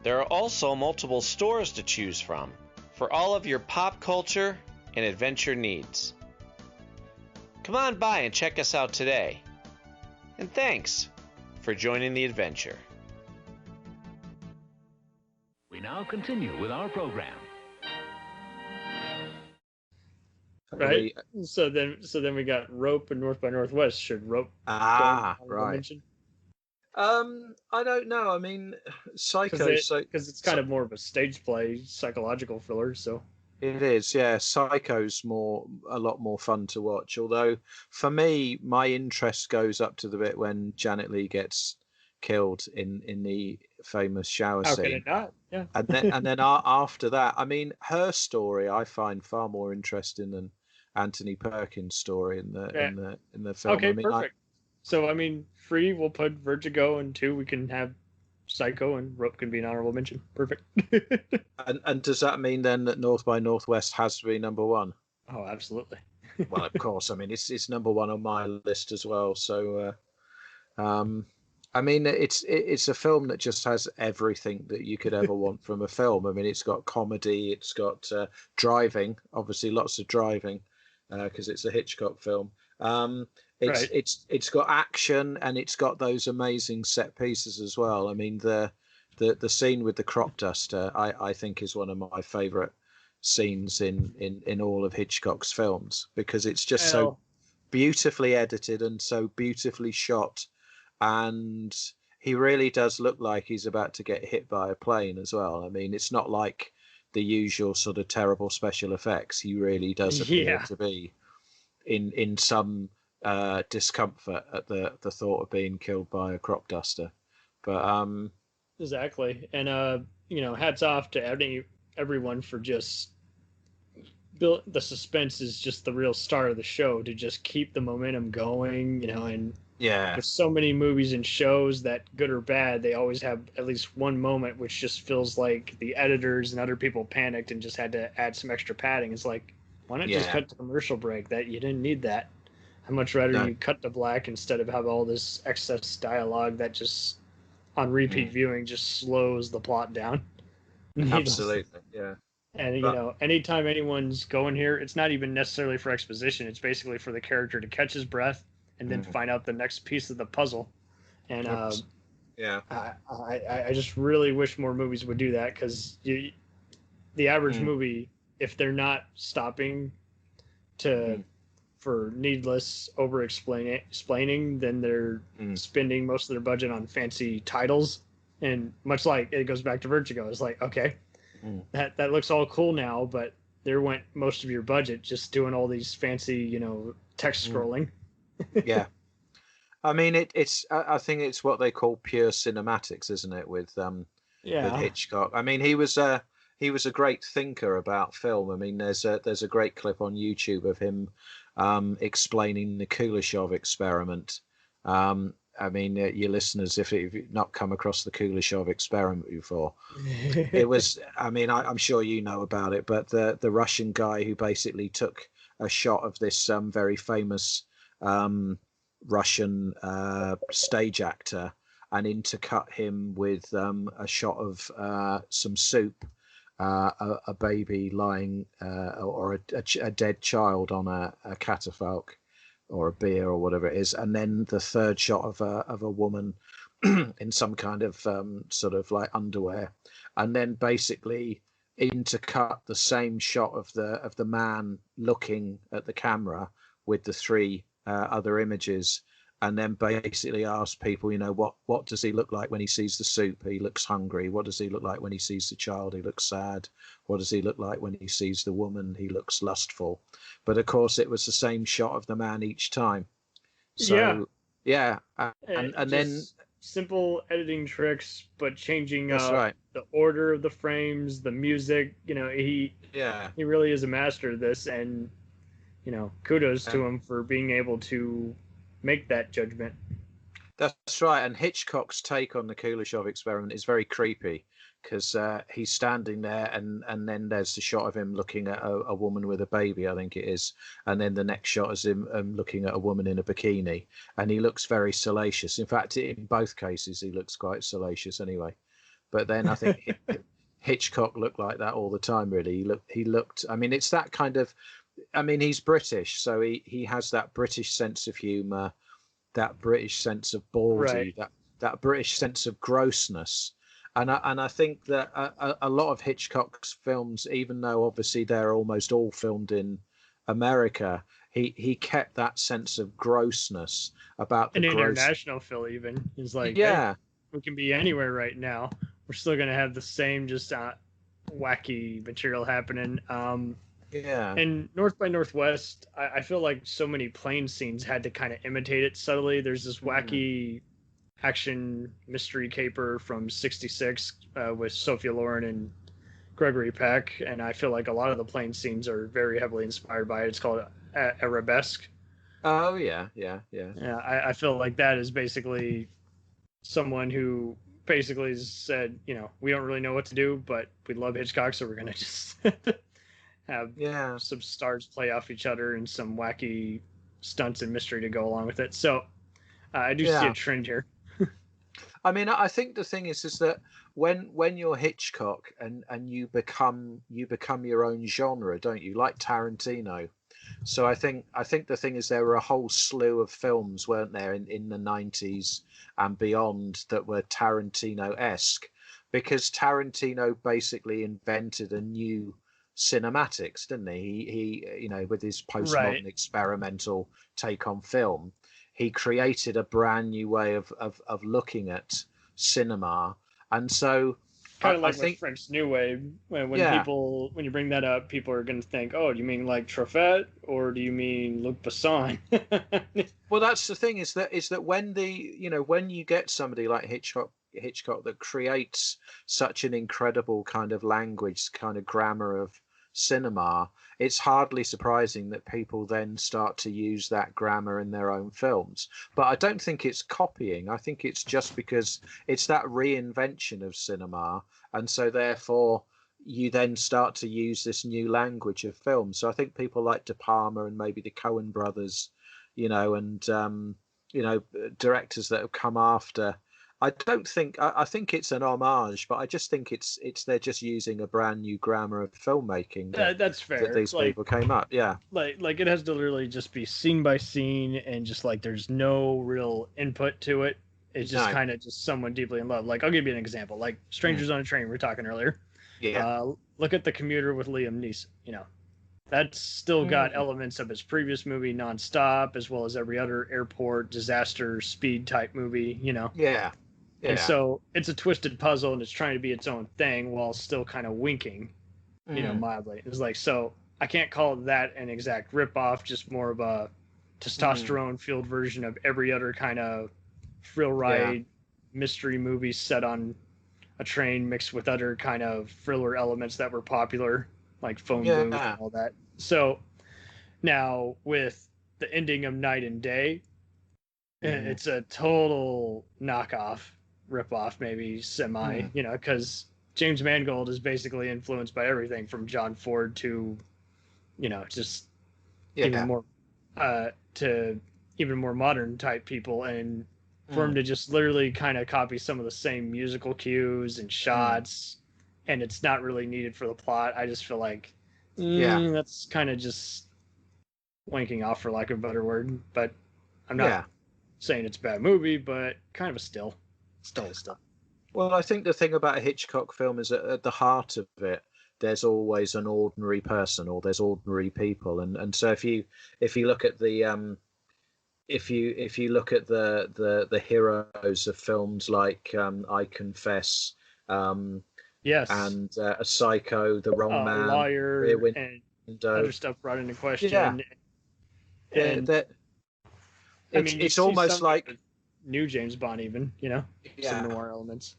There are also multiple stores to choose from for all of your pop culture and adventure needs. Come on by and check us out today. And thanks for joining the adventure. We now continue with our program. Right. So then we got Rope and North by Northwest. Should Rope? Right. I don't know. I mean, Psycho. Because it's kind of more of a stage play, psychological thriller. So it is. Yeah, Psycho's a lot more fun to watch. Although for me, my interest goes up to the bit when Janet Leigh gets killed in the famous shower scene. How can it not? Yeah. and then after that, I mean, her story I find far more interesting than Anthony Perkins' story in the film. Okay, I mean, perfect. So I mean, 3 we'll put Vertigo, and 2 we can have Psycho, and Rope can be an honorable mention. Perfect. and does that mean then that North by Northwest has to be number 1? Oh, absolutely. Well, of course. I mean, it's number 1 on my list as well. So, I mean, it's a film that just has everything that you could ever want from a film. I mean, it's got comedy, it's got driving, obviously lots of driving, because it's a Hitchcock film. It's got action, and it's got those amazing set pieces as well. I mean, the scene with the crop duster, I think, is one of my favourite scenes in all of Hitchcock's films, because it's just so beautifully edited and so beautifully shot, and he really does look like he's about to get hit by a plane as well. I mean, it's not like the usual sort of terrible special effects. He really does appear to be in some discomfort at the thought of being killed by a crop duster. But exactly. And hats off to everyone for just the suspense is just the real star of the show, to just keep the momentum going, and there's so many movies and shows that, good or bad, they always have at least one moment which just feels like the editors and other people panicked and just had to add some extra padding. It's like, why not just cut to commercial break? That you didn't need that. I'd much rather you cut to black instead of have all this excess dialogue that just on repeat viewing just slows the plot down. Absolutely, yeah. And anytime anyone's going here, it's not even necessarily for exposition. It's basically for the character to catch his breath and then find out the next piece of the puzzle. And I just really wish more movies would do that, because the average movie, if they're not stopping for needless explaining, then they're spending most of their budget on fancy titles. And much like it goes back to Vertigo, it's like, okay, that looks all cool now, but there went most of your budget just doing all these fancy, text scrolling. Yeah. I mean, I think it's what they call pure cinematics, isn't it? With Hitchcock. I mean, he was a great thinker about film. I mean, there's a great clip on YouTube of him explaining the Kuleshov experiment I mean, your listeners, if you've not come across the Kuleshov Experiment before, it was, I mean, I'm sure you know about it, but the Russian guy who basically took a shot of this very famous Russian stage actor and intercut him with a shot of some soup, a baby lying, or a dead child on a catafalque or a beer or whatever it is, and then the third shot of a woman in some kind of sort of like underwear, and then basically intercut the same shot of the man looking at the camera with the three other images, and then basically ask people, you know, what does he look like when he sees the soup? He looks hungry. What does he look like when he sees the child? He looks sad. What does he look like when he sees the woman? He looks lustful. But of course, it was the same shot of the man each time. So yeah, and then simple editing tricks, but changing that's right. the order of the frames, the music. You know, he really is a master of this, and you know, kudos to him for being able to make that judgment. That's right. And Hitchcock's take on the Kuleshov Experiment is very creepy, because he's standing there and then there's the shot of him looking at a woman with a baby, I think it is, and then the next shot is him looking at a woman in a bikini, and he looks very salacious. In fact, in both cases he looks quite salacious anyway. But then I think Hitchcock looked like that all the time, really. He looked, I mean, it's that kind of, I mean, he's British, so he has that British sense of humour, that British sense of bawdy, that British sense of grossness. And I think that a lot of Hitchcock's films, even though obviously they're almost all filmed in America, he kept that sense of grossness about the international film. Even is like, hey, we can be anywhere right now. We're still going to have the same just wacky material happening. And North by Northwest, I feel like so many plane scenes had to kind of imitate it subtly. There's this wacky action mystery caper from '66 with Sophia Loren and Gregory Peck, and I feel like a lot of the plane scenes are very heavily inspired by it. It's called Arabesque. Oh yeah. I feel like that is basically someone who basically said, you know, we don't really know what to do, but we love Hitchcock, so we're gonna just have some stars play off each other and some wacky stunts and mystery to go along with it. So I do see a trend here. I mean, I think the thing is that when you're Hitchcock and you become your own genre, don't you? Like Tarantino. So I think the thing is there were a whole slew of films, weren't there, in the 90s and beyond that were Tarantino-esque, because Tarantino basically invented a new cinematics, didn't he? He you know, with his postmodern experimental take on film, he created a brand new way of looking at cinema. And so kind of like I think French New Wave, when you bring that up, people are going to think, oh, do you mean like Truffaut or do you mean Luc Besson? Well, that's the thing, is that when when you get somebody like Hitchcock that creates such an incredible kind of language, kind of grammar of cinema, it's hardly surprising that people then start to use that grammar in their own films. But I don't think it's copying. I think it's just because it's that reinvention of cinema, and so therefore you then start to use this new language of film. So I think people like De Palma and maybe the Coen brothers, and directors that have come after, I think it's an homage, but I just think it's they're just using a brand new grammar of filmmaking. That's fair. That these people came up, Like it has to literally just be scene by scene, and just like there's no real input to it. It's just kind of just someone deeply in love. Like I'll give you an example. Like Strangers on a Train, we were talking earlier. Yeah. Look at The Commuter with Liam Neeson. That's still got elements of his previous movie, Nonstop, as well as every other airport disaster speed type movie. Yeah. And so it's a twisted puzzle, and it's trying to be its own thing while still kind of winking, mildly. It's like, so I can't call that an exact ripoff, just more of a testosterone-fueled version of every other kind of thrill ride mystery movie set on a train mixed with other kind of thriller elements that were popular, like phone booth and all that. So now with the ending of Night and Day, It's a total knockoff, ripoff, maybe semi. Mm. You know, because James Mangold is basically influenced by everything from John Ford to, you know, just even more to even more modern type people, and for him to just literally kind of copy some of the same musical cues and shots, and it's not really needed for the plot. I just feel like that's kind of just wanking off, for lack of a better word. But I'm not saying it's a bad movie, but kind of a still. Well, I think the thing about a Hitchcock film is that at the heart of it, there's always an ordinary person, or there's ordinary people, and so if you look at the if you look at the heroes of films like I Confess, yes, and A Psycho, The Wrong Man, Lawyer, Rear Window, and other stuff brought into question. Yeah. And I mean, it's almost like new James Bond, even, you know, Yeah. some noir elements.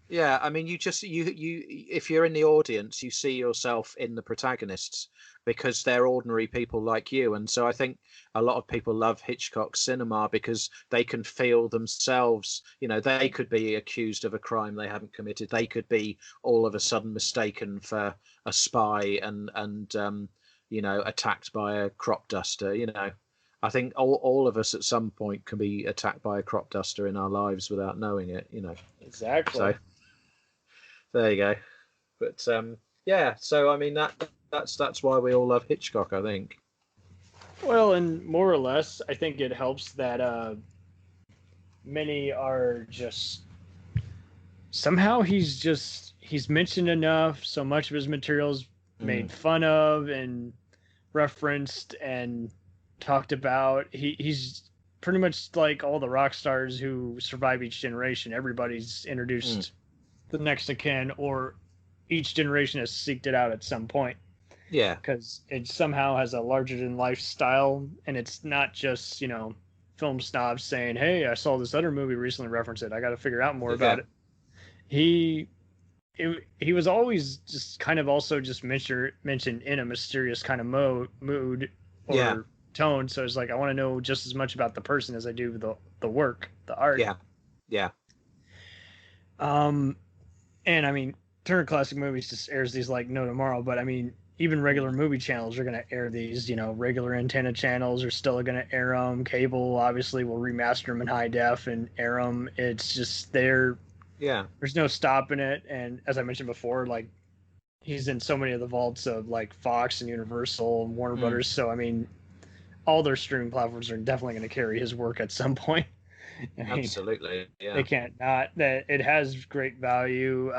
Yeah, I mean, you if you're in the audience, you see yourself in the protagonists because they're ordinary people like you. And so I think a lot of people love Hitchcock cinema because they can feel themselves, you know, they could be accused of a crime they haven't committed. They could be all of a sudden mistaken for a spy and you know, attacked by a crop duster, you know. I think all of us at some point can be attacked by a crop duster in our lives without knowing it, you know. Exactly. So there you go. But yeah, so I mean that's why we all love Hitchcock, I think. Well, and more or less, I think it helps that many are just somehow he's mentioned enough. So much of his materials made fun of and referenced and talked about. He's pretty much like all the rock stars who survive each generation. Everybody's introduced the next of kin, or each generation has seeked it out at some point. Yeah. Because it somehow has a larger than life style, and it's not just, you know, film snobs saying, hey, I saw this other movie recently reference it, I got to figure out more about it. He was always just kind of also just mentioned in a mysterious kind of mood or tone. So it's like, I want to know just as much about the person as I do the work, the art. Yeah. And I mean, Turner Classic Movies just airs these like no tomorrow, but I mean, even regular movie channels are going to air these, you know, regular antenna channels are still going to air them. Cable obviously will remaster them in high def and air them. It's just there's no stopping it. And as I mentioned before, like, he's in so many of the vaults of like Fox and Universal and Warner Brothers. So, I mean, all their streaming platforms are definitely going to carry his work at some point. I mean, absolutely. Yeah. They can't not. That it has great value.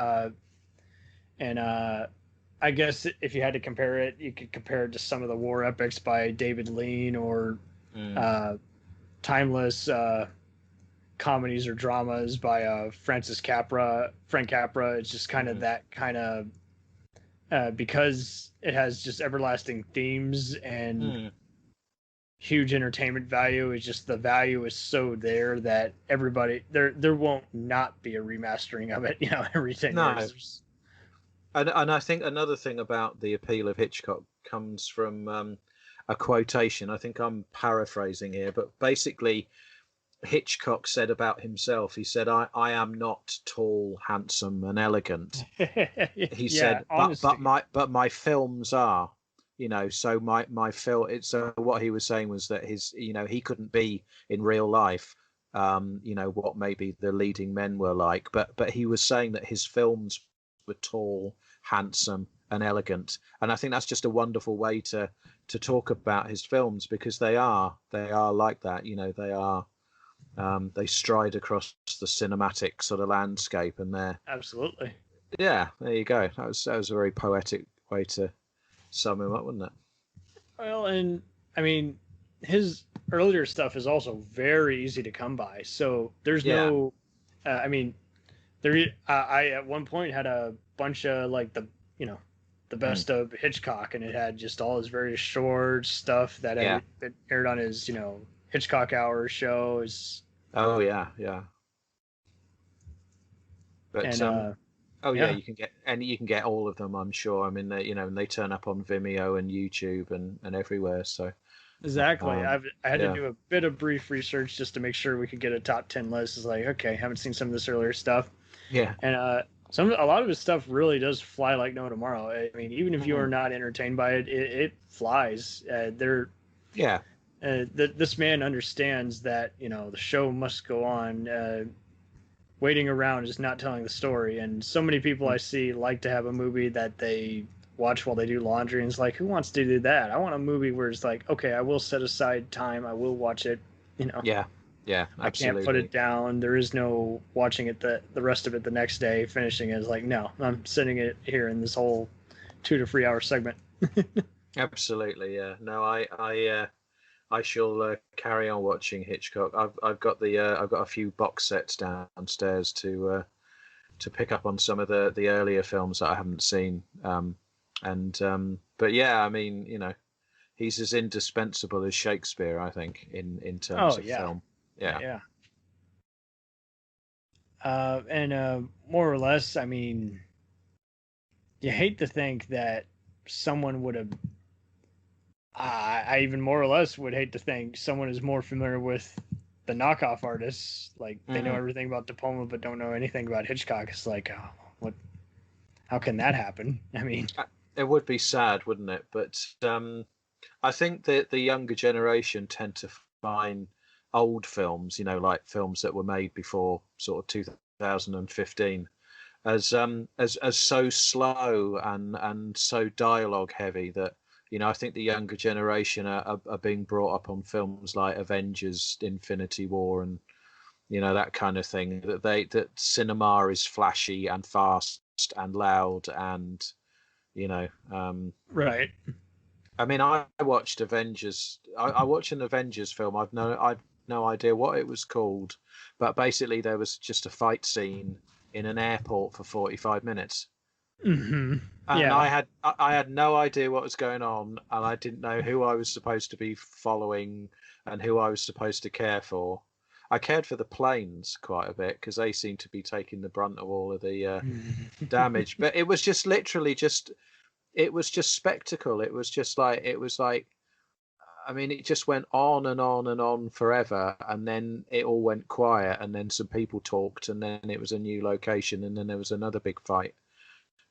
And I guess if you had to compare it, you could compare it to some of the war epics by David Lean or timeless comedies or dramas by Frank Capra. It's just kind of that kind of because it has just everlasting themes and huge entertainment value. It's just the value is so there that everybody there won't not be a remastering of it, you know, every 10 years. And I think another thing about the appeal of Hitchcock comes from a quotation. I think I'm paraphrasing here, but basically Hitchcock said about himself, he said, I am not tall, handsome and elegant. He said, but my films are, you know, so my film, it's what he was saying was that his, you know, he couldn't be in real life, you know, what maybe the leading men were like, but he was saying that his films were tall, handsome and elegant. And I think that's just a wonderful way to talk about his films, because they are like that, you know, they are, they stride across the cinematic sort of landscape, and they're absolutely. Yeah, there you go. That was a very poetic way to sum him up, wasn't it? Well, and I mean, his earlier stuff is also very easy to come by. So there's no, I mean, I at one point had a bunch of like the best of Hitchcock, and it had just all his very short stuff that had been aired on his, you know, Hitchcock Hour shows. Oh yeah. But and, you can get all of them, I'm sure. I mean, they turn up on Vimeo and YouTube and everywhere. So Exactly. I had yeah. to do a bit of brief research just to make sure we could get a top 10 list. It's like, okay, haven't seen some of this earlier stuff. Yeah. And a lot of his stuff really does fly like no tomorrow. I mean, even if you are not entertained by it, it flies. Yeah. This man understands that, the show must go on. Waiting around is not telling the story. And so many people I see like to have a movie that they watch while they do laundry, and it's like, who wants to do that? I want a movie where it's like, okay, I will set aside time, I will watch it, Yeah, yeah, I absolutely. can't put it down. There is no watching it the rest of it the next day, finishing it. It's like, no, I'm sitting it here in this whole 2 to 3 hour segment. Absolutely, yeah. No, I shall carry on watching Hitchcock. I've got a few box sets downstairs to pick up on some of the earlier films that I haven't seen. But yeah, I mean, he's as indispensable as Shakespeare, I think, in terms of film. Yeah. And more or less, I mean, you hate to think that someone would have. I even more or less would hate to think someone is more familiar with the knockoff artists. Like, they know everything about De Palma, but don't know anything about Hitchcock. It's like, how can that happen? I mean, it would be sad, wouldn't it? But I think that the younger generation tend to find old films, like films that were made before sort of 2015, as so slow and so dialogue heavy that I think the younger generation are being brought up on films like Avengers, Infinity War, and that kind of thing. That cinema is flashy and fast and loud and right. I mean, I watched Avengers. I watched an Avengers film. I've no idea what it was called, but basically there was just a fight scene in an airport for 45 minutes. Mm-hmm. And Yeah. I had no idea what was going on, and I didn't know who I was supposed to be following and who I was supposed to care for. I cared for the planes quite a bit because they seemed to be taking the brunt of all of the damage. But it was just literally it was just spectacle. It was like, I mean, it just went on and on and on forever, and then it all went quiet, and then some people talked, and then it was a new location, and then there was another big fight.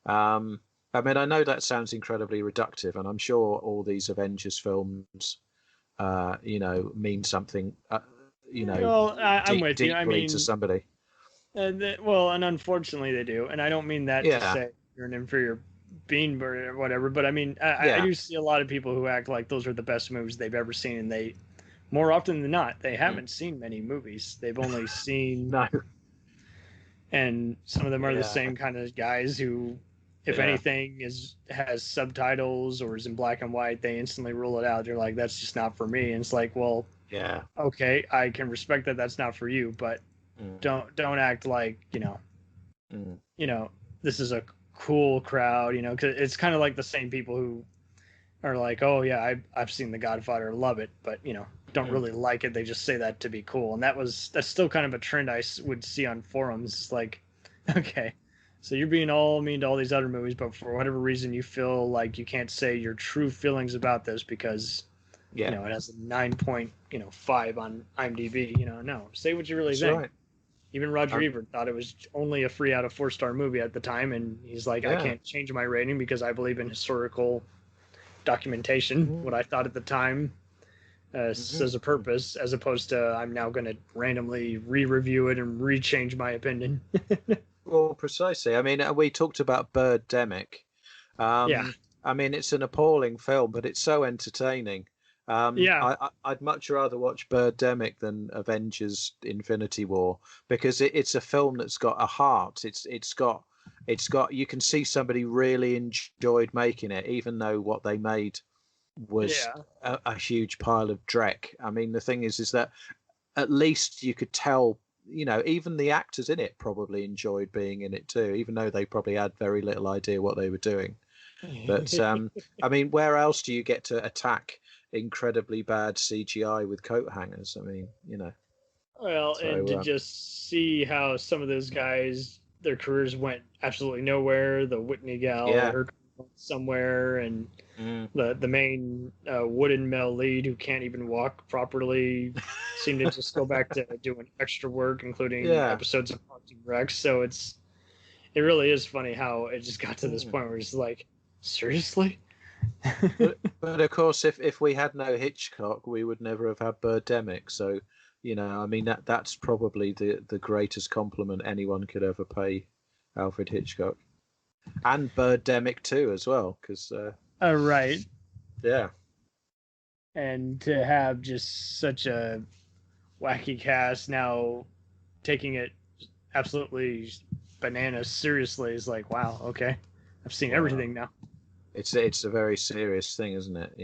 I mean, I know that sounds incredibly reductive, and I'm sure all these Avengers films, mean something, Well, I'm with you. I deeply mean, to somebody. and unfortunately they do, and I don't mean that to say you're an inferior being or whatever, but I mean, I do see a lot of people who act like those are the best movies they've ever seen, and they, more often than not, they haven't seen many movies. They've only seen no. And some of them are the same kind of guys who, if anything has subtitles or is in black and white, they instantly rule it out. They're like, that's just not for me. And it's like, well, okay, I can respect that that's not for you, but don't act like, this is a cool crowd, because it's kind of like the same people who are like, oh yeah, I've seen The Godfather, love it, but don't really like it. They just say that to be cool. And that's still kind of a trend I would see on forums. It's like, okay, so you're being all mean to all these other movies, but for whatever reason you feel like you can't say your true feelings about this because it has a 9.5 on IMDb. No, say what you really think. Right. Even Roger Ebert thought it was only a 3 out of 4-star movie at the time, and he's like, I can't change my rating because I believe in historical documentation. What I thought at the time serves a purpose, as opposed to I'm now going to randomly re-review it and re-change my opinion. Well, precisely. I mean, we talked about Birdemic. I mean, it's an appalling film, but it's so entertaining. I'd much rather watch Birdemic than Avengers: Infinity War because it's a film that's got a heart. It's got. You can see somebody really enjoyed making it, even though what they made was a huge pile of dreck. I mean, the thing is that at least you could tell. Even the actors in it probably enjoyed being in it too, even though they probably had very little idea what they were doing. But I mean, where else do you get to attack incredibly bad CGI with coat hangers? I mean, Well, and to just see how some of those guys, their careers went absolutely nowhere. The Whitney gal, her somewhere, and the main wooden male lead who can't even walk properly seemed to just go back to doing extra work, including episodes of Parks and Rec. So it really is funny how it just got to this point where it's like, seriously? but of course, if we had no Hitchcock, we would never have had Birdemic. So, I mean, that's probably the greatest compliment anyone could ever pay Alfred Hitchcock, and Birdemic too, as well, because right, yeah, and to have just such a wacky cast now taking it absolutely bananas seriously is like, wow, okay, I've seen everything now. It's a very serious thing, isn't it?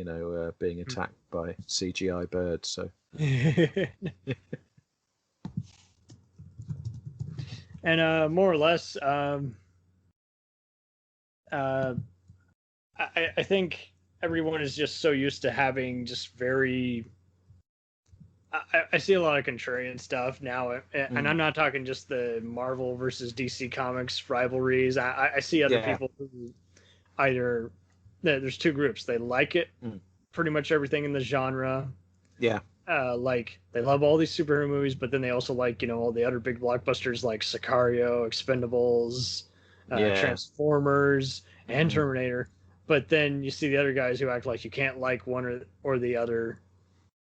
Being attacked by CGI birds. So. And more or less, I think everyone is just so used to having just very. I see a lot of contrarian stuff now, and I'm not talking just the Marvel versus DC Comics rivalries. I see other people who either there's two groups. They like it, pretty much everything in the genre. Yeah. Like they love all these superhero movies, but then they also like all the other big blockbusters like Sicario, Expendables, Transformers, and Terminator. But then you see the other guys who act like you can't like one or the other.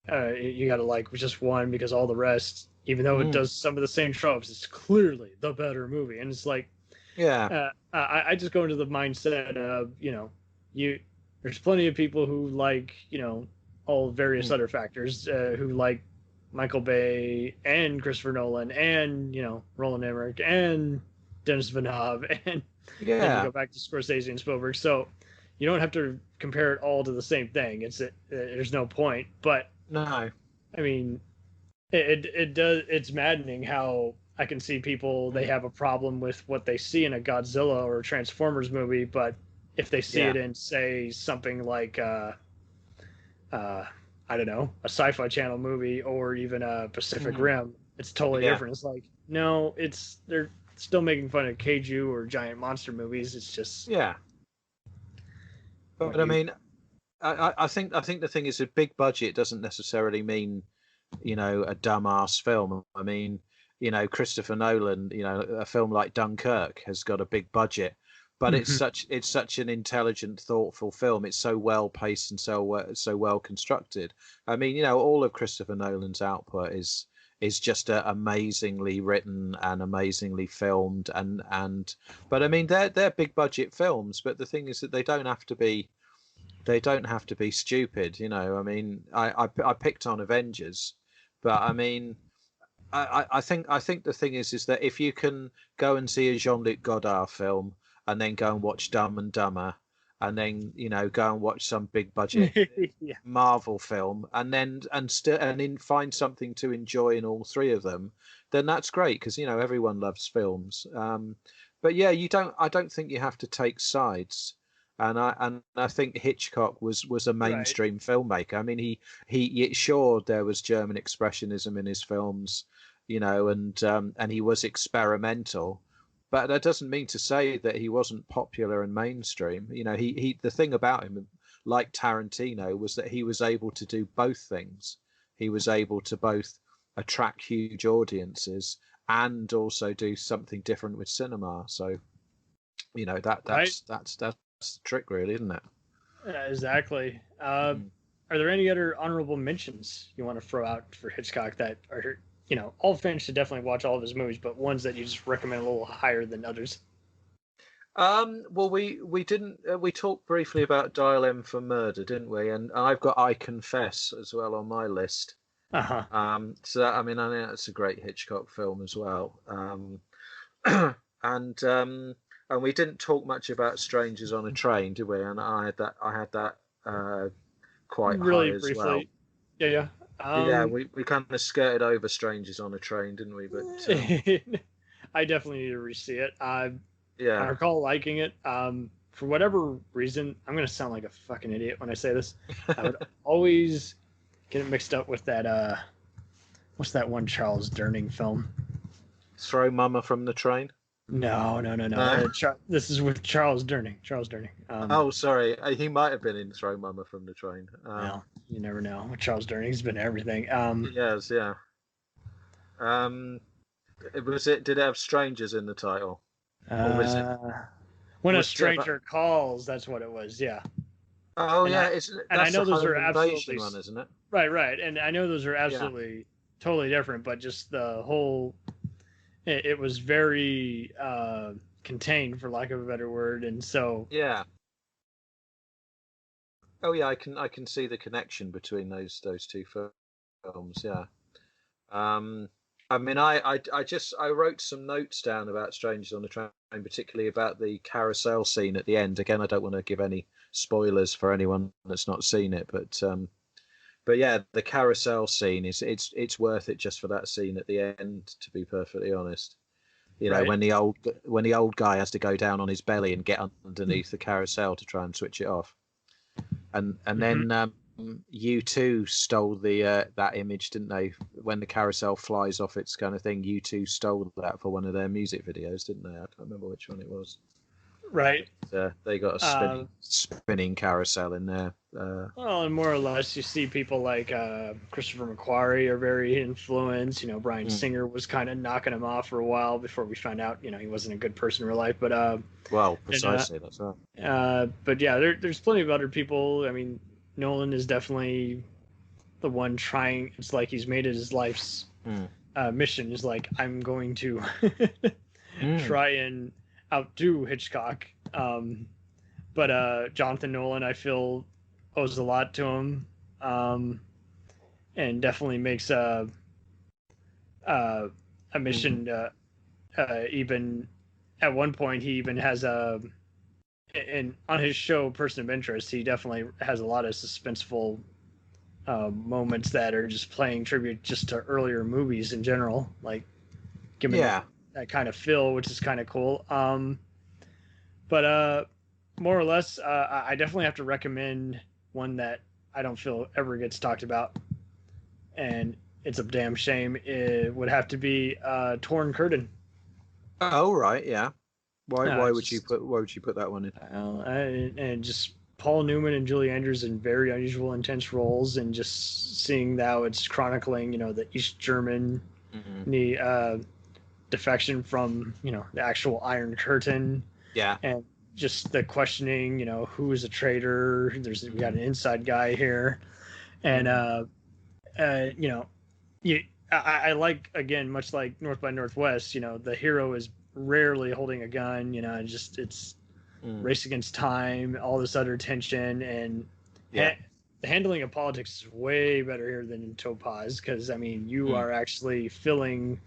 You got to like just one because all the rest, even though it does some of the same tropes, it's clearly the better movie. And it's like, I just go into the mindset of there's plenty of people who like all various other factors, who like Michael Bay and Christopher Nolan and Roland Emmerich and Denis Villeneuve and then you go back to Scorsese and Spielberg. So you don't have to compare it all to the same thing. There's no point. But no, I mean, it does. It's maddening how I can see people, they have a problem with what they see in a Godzilla or a Transformers movie, but if they see it in, say, something like I don't know, a Sci-Fi Channel movie or even a Pacific Rim, it's totally different. It's like, no, they're still making fun of kaiju or giant monster movies. It's just But I mean, I think the thing is, a big budget doesn't necessarily mean a dumbass film. I mean, Christopher Nolan, a film like Dunkirk has got a big budget, but it's such an intelligent, thoughtful film. It's so well paced and so well constructed. I mean, all of Christopher Nolan's output is just amazingly written and amazingly filmed, but I mean, they're big budget films. But the thing is that they don't have to be stupid. I mean, I picked on Avengers, but I mean, I think the thing is that if you can go and see a Jean-Luc Godard film and then go and watch Dumb and Dumber, and then go and watch some big budget Marvel film, and then find something to enjoy in all three of them, then that's great, because everyone loves films. But yeah, I don't think you have to take sides. And I think Hitchcock was a mainstream filmmaker. I mean, he sure, there was German expressionism in his films, and he was experimental, but that doesn't mean to say that he wasn't popular and mainstream. He the thing about him, like Tarantino, was that he was able to do both things. He was able to both attract huge audiences and also do something different with cinema. So, that's the trick, really, isn't it? Exactly. Are there any other honorable mentions you want to throw out for Hitchcock that are, all fans should definitely watch all of his movies, but ones that you just recommend a little higher than others? Well, we talked briefly about Dial M for Murder, didn't we? And I've got I Confess as well on my list. So I mean, I think that's a great Hitchcock film as well. And we didn't talk much about Strangers on a Train, did we? And I had that quite really high as briefly. well. Yeah. We kind of skirted over Strangers on a Train, didn't we? But I definitely need to re-see it. I yeah, recall liking it. For whatever reason, I'm gonna sound like a fucking idiot when I say this. I would always get it mixed up with that. What's that one Charles Durning film? Throw Mama from the Train. No. No? This is with Charles Durning. Oh, sorry. He might have been in Throw Mama from the Train. Well, you never know. Charles Durning's been everything. Yes, yeah. Did it have strangers in the title? Or was it? When a was it Stranger Calls, that's what it was. Yeah. Oh, And yeah. I know those are invasion absolutely one, isn't it? right, and I know those are absolutely totally different, but just the whole, it was very contained, for lack of a better word, and so Yeah. Oh, yeah. I can see the connection between those two films. Yeah. I mean, I wrote some notes down about Strangers on the Train, particularly about the carousel scene at the end. Again, I don't want to give any spoilers for anyone that's not seen it, but yeah, the carousel scene it's worth it just for that scene at the end. To be perfectly honest, you know, Right. when the old guy has to go down on his belly and get underneath the carousel to try and switch it off, and then. U2 stole that image, didn't they? When the carousel flies off its kind of thing, U2 stole that for one of their music videos, didn't they? I can't remember which one it was. right. They got a spinning carousel in there. Well, and more or less, you see people like Christopher McQuarrie are very influenced. You know, Bryan Singer was kind of knocking him off for a while before we found out, you know, he wasn't a good person in real life. But well, precisely, that's right. But yeah, there's plenty of other people. I mean, Nolan is definitely the one trying. It's like he's made it his life's mission. Is like, I'm going to try and outdo Hitchcock. But Jonathan Nolan, I feel, owes a lot to him, and definitely makes a mission. Even at one point, he even has and on his show Person of Interest, he definitely has a lot of suspenseful moments that are just playing tribute just to earlier movies in general, like giving that kind of feel, which is kind of cool. But more or less, I definitely have to recommend one that I don't feel ever gets talked about, and it's a damn shame. It would have to be Torn Curtain. Oh, right, yeah. Why would you put that one in? And just Paul Newman and Julie Andrews in very unusual, intense roles, and just seeing how it's chronicling, you know, the East German defection from, you know, the actual Iron Curtain. Yeah. And just the questioning, you know, who is a traitor? We got an inside guy here, and you know, I like, again, much like North by Northwest, you know, the hero is rarely holding a gun, you know, it's race against time, all this other tension, and the handling of politics is way better here than in Topaz, because I mean, you are actually feeling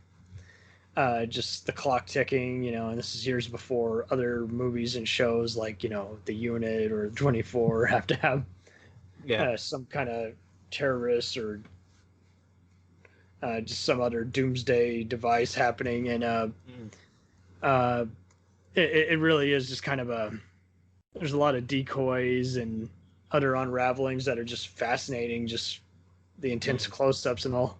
just the clock ticking, you know, and this is years before other movies and shows like, you know, The Unit or 24 have to have some kind of terrorist or just some other doomsday device happening, and it really is just kind of there's a lot of decoys and other unravelings that are just fascinating, just the intense close-ups and all.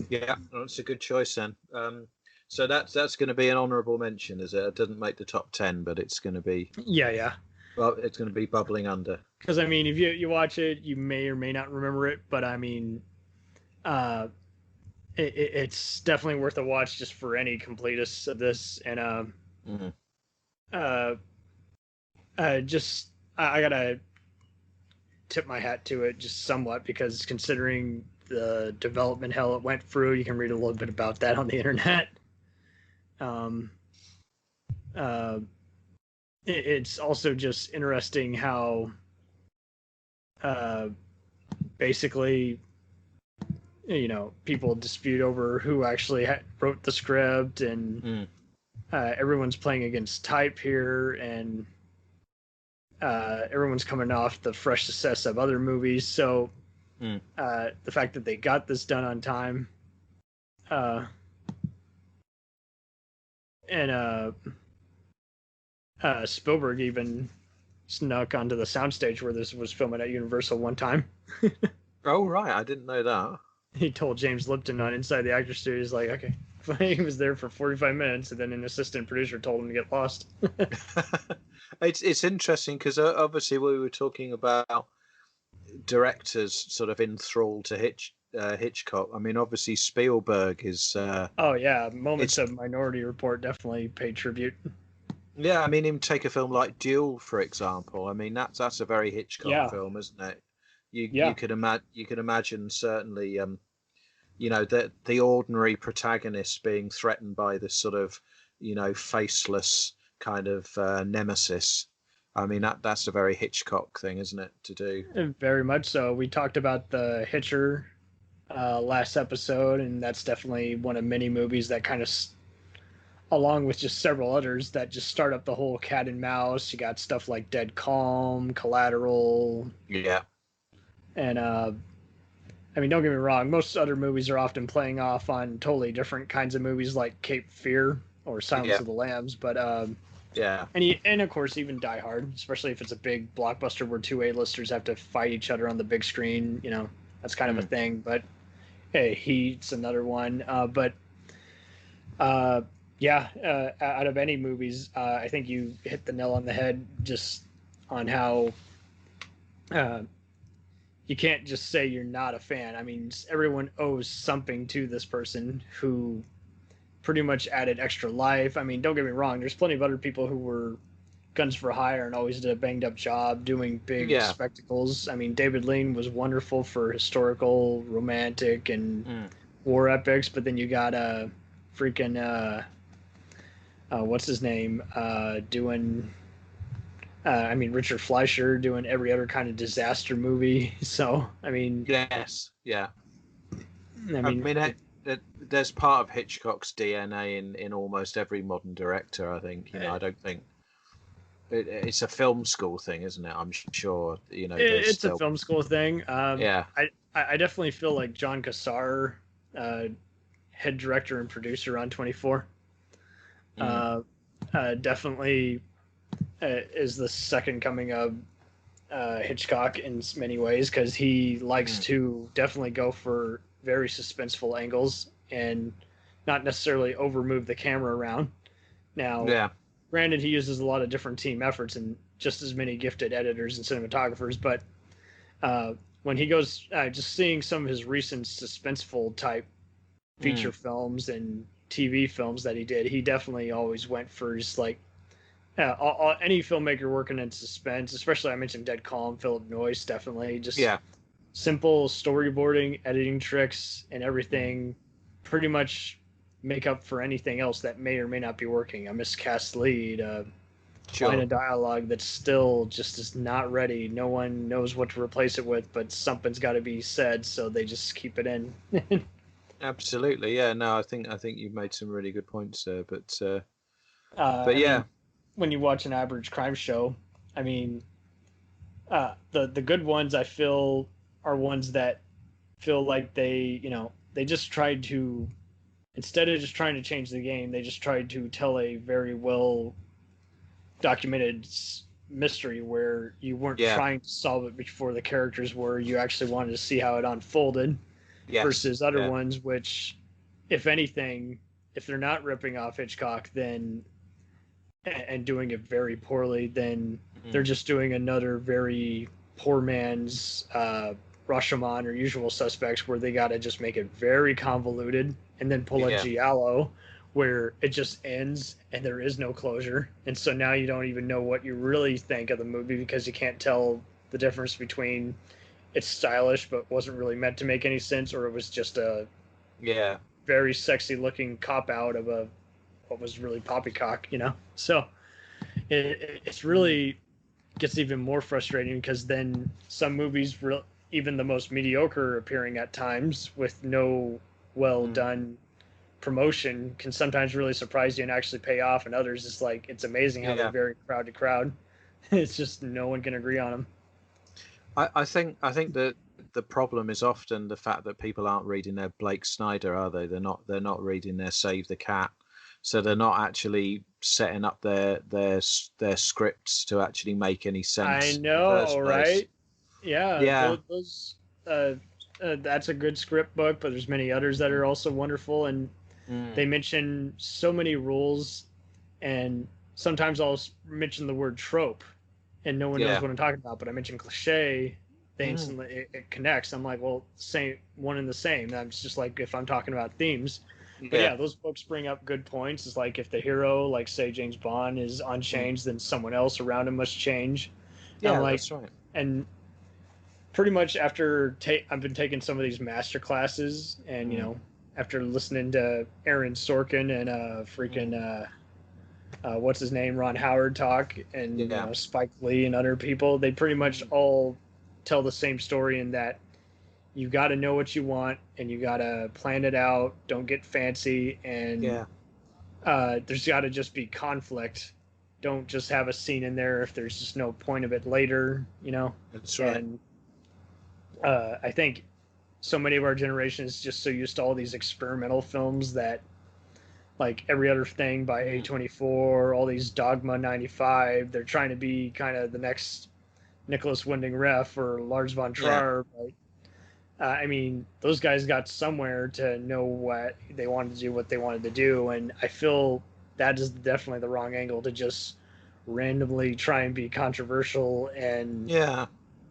Yeah, well, it's a good choice then. So that's going to be an honourable mention, is it? It doesn't make the top 10, but it's going to be... Yeah. Well, it's going to be bubbling under. Because, I mean, if you watch it, you may or may not remember it, but, I mean, it's definitely worth a watch just for any completists of this. And I gotta tip my hat to it just somewhat, because considering the development hell it went through, you can read a little bit about that on the internet. It's also just interesting how basically, you know, people dispute over who actually wrote the script, and everyone's playing against type here, and everyone's coming off the fresh success of other movies, so the fact that they got this done on time, and Spielberg even snuck onto the soundstage where this was filming at Universal one time. Oh, right, I didn't know that. He told James Lipton on Inside the Actors Studio, he's like, okay, He was there for 45 minutes, and then an assistant producer told him to get lost. It's interesting because obviously we were talking about directors sort of enthralled to Hitchcock. I mean, obviously Spielberg is. Oh yeah, Moments of Minority Report definitely paid tribute. Yeah, I mean, him take a film like Duel, for example. I mean, that's a very Hitchcock film, isn't it? You could imagine certainly, the ordinary protagonist being threatened by this sort of, faceless kind of nemesis. I mean, that's a very Hitchcock thing, isn't it, to do? Very much so. We talked about the Hitcher last episode, and that's definitely one of many movies that kind of, along with just several others, that just start up the whole cat and mouse. You got stuff like Dead Calm, Collateral. Yeah. And, I mean, don't get me wrong, most other movies are often playing off on totally different kinds of movies like Cape Fear or Silence of the Lambs, but, yeah. And of course, even Die Hard, especially if it's a big blockbuster where two A-listers have to fight each other on the big screen, that's kind of a thing. But, hey, Heat's another one. Out of any movies, I think you hit the nail on the head just on how you can't just say you're not a fan. I mean, everyone owes something to this person who pretty much added extra life. I mean, don't get me wrong, there's plenty of other people who were guns for hire and always did a banged up job doing big spectacles. I mean, David Lean was wonderful for historical, romantic, and war epics, but then you got what's his name, doing Richard Fleischer doing every other kind of disaster movie. So, I mean... Yes, yeah. There's part of Hitchcock's DNA in almost every modern director, I think. I don't think... It's a film school thing, isn't it? I'm sure, It's a film school thing. Yeah. I definitely feel like John Cassar, head director and producer on 24, definitely is the second coming of Hitchcock in many ways, because he likes to definitely go for very suspenseful angles and not necessarily overmove the camera around. Now, granted, he uses a lot of different team efforts and just as many gifted editors and cinematographers, but when he goes, just seeing some of his recent suspenseful type feature films and TV films that he did, he definitely always went for just like any filmmaker working in suspense, especially I mentioned Dead Calm, Philip Noyce, definitely just simple storyboarding, editing tricks, and everything pretty much make up for anything else that may or may not be working. A miscast lead, line of dialogue that still just is not ready. No one knows what to replace it with, but something's got to be said, so they just keep it in. Absolutely, yeah. No, I think you've made some really good points there, but yeah. I mean, when you watch an average crime show, I mean, the good ones I feel are ones that feel like they just tried to, instead of just trying to change the game, they just tried to tell a very well documented mystery where you weren't trying to solve it before the characters were. You actually wanted to see how it unfolded. Versus other ones which, if anything, if they're not ripping off Hitchcock then and doing it very poorly, then they're just doing another very poor man's Rashomon or Usual Suspects, where they got to just make it very convoluted and then pull a giallo where it just ends and there is no closure, and so now you don't even know what you really think of the movie because you can't tell the difference between it's stylish but wasn't really meant to make any sense, or it was just a very sexy looking cop out of what was really poppycock, So it's really gets even more frustrating because then some movies, even the most mediocre appearing at times with no well done promotion, can sometimes really surprise you and actually pay off, and others it's like it's amazing how they're very crowd to crowd. It's just no one can agree on them. I think that the problem is often the fact that people aren't reading their Blake Snyder, are they? They're not reading their Save the Cat, so they're not actually setting up their scripts to actually make any sense. I know, right? Yeah. Those that's a good script book, but there's many others that are also wonderful, and they mention so many rules, and sometimes I'll mention the word trope, and no one knows what I'm talking about. But I mention cliche, they instantly it connects. I'm like, well, same one and the same. That's just like if I'm talking about themes. But yeah, those books bring up good points. It's like if the hero, like say James Bond, is unchanged, then someone else around him must change. Yeah, I'm like, that's right. And pretty much after I've been taking some of these master classes, and you know, after listening to Aaron Sorkin and what's his name, Ron Howard talk, and you know, Spike Lee and other people, they pretty much all tell the same story in that you got to know what you want and you got to plan it out. Don't get fancy, and there's got to just be conflict. Don't just have a scene in there if there's just no point of it later, you know. That's right. And I think so many of our generation is just so used to all these experimental films that, like every other thing by A24, all these Dogma 95, they're trying to be kind of the next Nicholas Winding Refn or Lars von Trier. But, I mean, those guys got somewhere to know what they wanted to do, what they wanted to do, and I feel that is definitely the wrong angle to just randomly try and be controversial and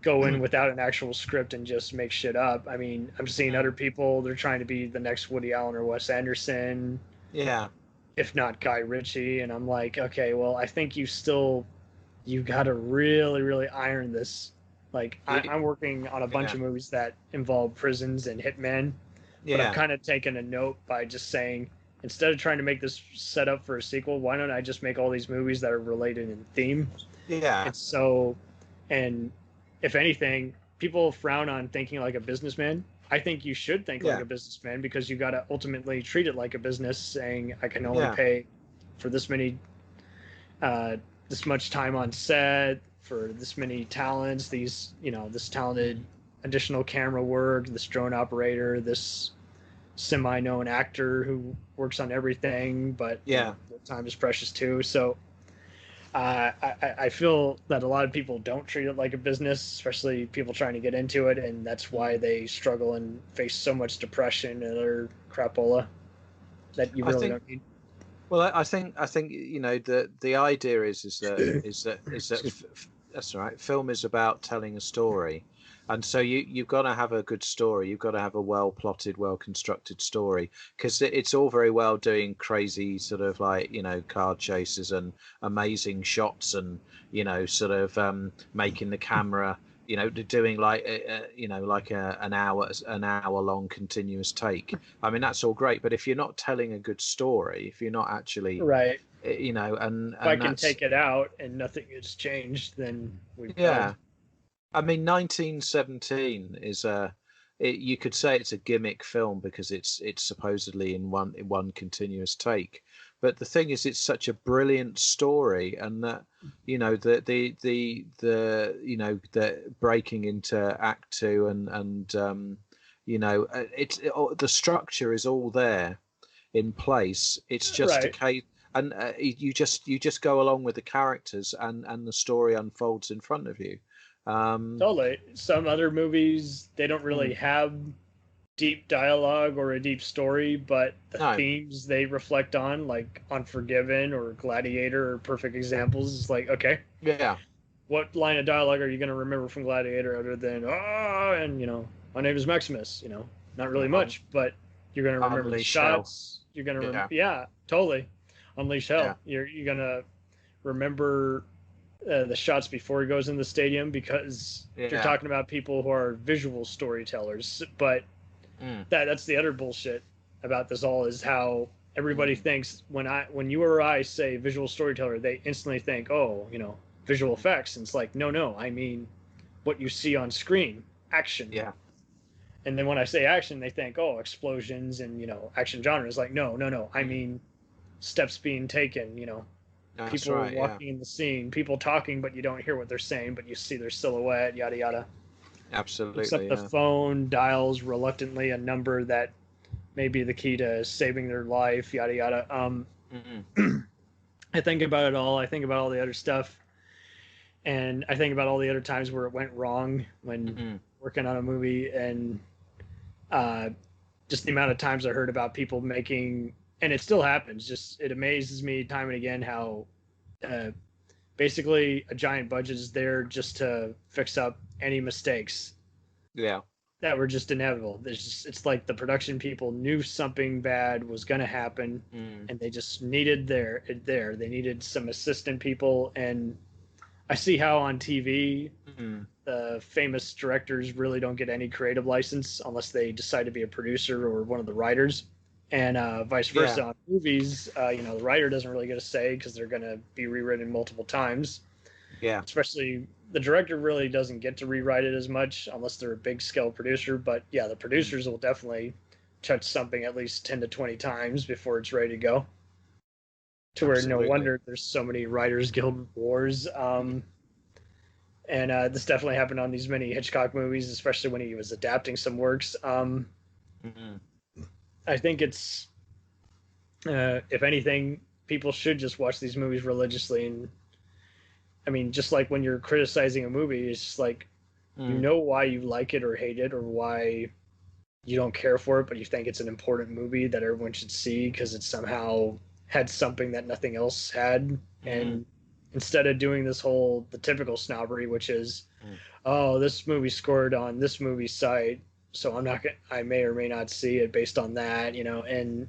go in without an actual script and just make shit up. I mean, I'm seeing other people, they're trying to be the next Woody Allen or Wes Anderson. Yeah. If not Guy Ritchie. And I'm like, okay, well, I think you got to really, really iron this. Like, I'm working on a bunch of movies that involve prisons and hitmen. But I've kind of taken a note by just saying, instead of trying to make this set up for a sequel, why don't I just make all these movies that are related in theme? Yeah. And so, and if anything, people frown on thinking like a businessman. I think you should think like a businessman, because you got to ultimately treat it like a business, saying I can only pay for this many, this much time on set, for this many talents, these, you know, this talented additional camera work, this drone operator, this semi-known actor who works on everything, but you know, their time is precious too. So I feel that a lot of people don't treat it like a business, especially people trying to get into it, and that's why they struggle and face so much depression and other crapola that you really don't need. Well, I think you know, the idea is that that's right. Film is about telling a story, and so you've got to have a good story. You've got to have a well plotted, well constructed story, because it's all very well doing crazy sort of like, you know, car chases and amazing shots, and you know, sort of making the camera, you know, doing like you know, like an hour long continuous take. I mean, that's all great, but if you're not telling a good story, if you're not actually you know, and if I can take it out and nothing has changed, then we've I mean, 1917 is you could say it's a gimmick film because it's supposedly in one continuous take, but the thing is, it's such a brilliant story, and that, you know, the you know, the breaking into Act 2 and you know, the structure is all there in place. It's just a case. And you just go along with the characters, and the story unfolds in front of you. Totally. Some other movies, they don't really have deep dialogue or a deep story, but the themes they reflect on, like Unforgiven or Gladiator, are perfect examples. It's like, okay, what line of dialogue are you going to remember from Gladiator other than and you know, my name is Maximus? You know, not really much, but you're going to remember the shots. You're going to remember, totally. Unleash Hell. You're gonna remember the shots before he goes in the stadium, because you're talking about people who are visual storytellers. But that's the other bullshit about this all, is how everybody thinks when you or I say visual storyteller, they instantly think, oh, you know, visual effects. And it's like, no, I mean what you see on screen, action. Yeah. And then when I say action, they think, oh, explosions and, you know, action genres. Like, no, I mean steps being taken, you know, people walking in the scene, people talking, but you don't hear what they're saying, but you see their silhouette, yada yada. Absolutely. Except the phone dials reluctantly a number that may be the key to saving their life, yada yada. I think about it all. I think about all the other stuff, and I think about all the other times where it went wrong when working on a movie, and just the amount of times I heard about people making and it still happens. Just it amazes me time and again how basically a giant budget is there just to fix up any mistakes Yeah. that were just inevitable. It's like the production people knew something bad was going to happen, and they just needed they needed some assistant people. And I see how on TV the famous directors really don't get any creative license unless they decide to be a producer or one of the writers, and vice versa. Yeah. On movies, the writer doesn't really get a say because they're going to be rewritten multiple times. Yeah. Especially the director really doesn't get to rewrite it as much unless they're a big scale producer. But yeah, the producers will definitely touch something at least 10 to 20 times before it's ready to go. To where Absolutely. no wonder there's so many Writers Guild wars. And this definitely happened on these many Hitchcock movies, especially when he was adapting some works. I think it's, if anything, people should just watch these movies religiously. And I mean, just like when you're criticizing a movie, it's just like, you know why you like it or hate it, or why you don't care for it, but you think it's an important movie that everyone should see because it somehow had something that nothing else had. And instead of doing the typical snobbery, which is, oh, this movie scored on this movie site, so I may or may not see it based on that, and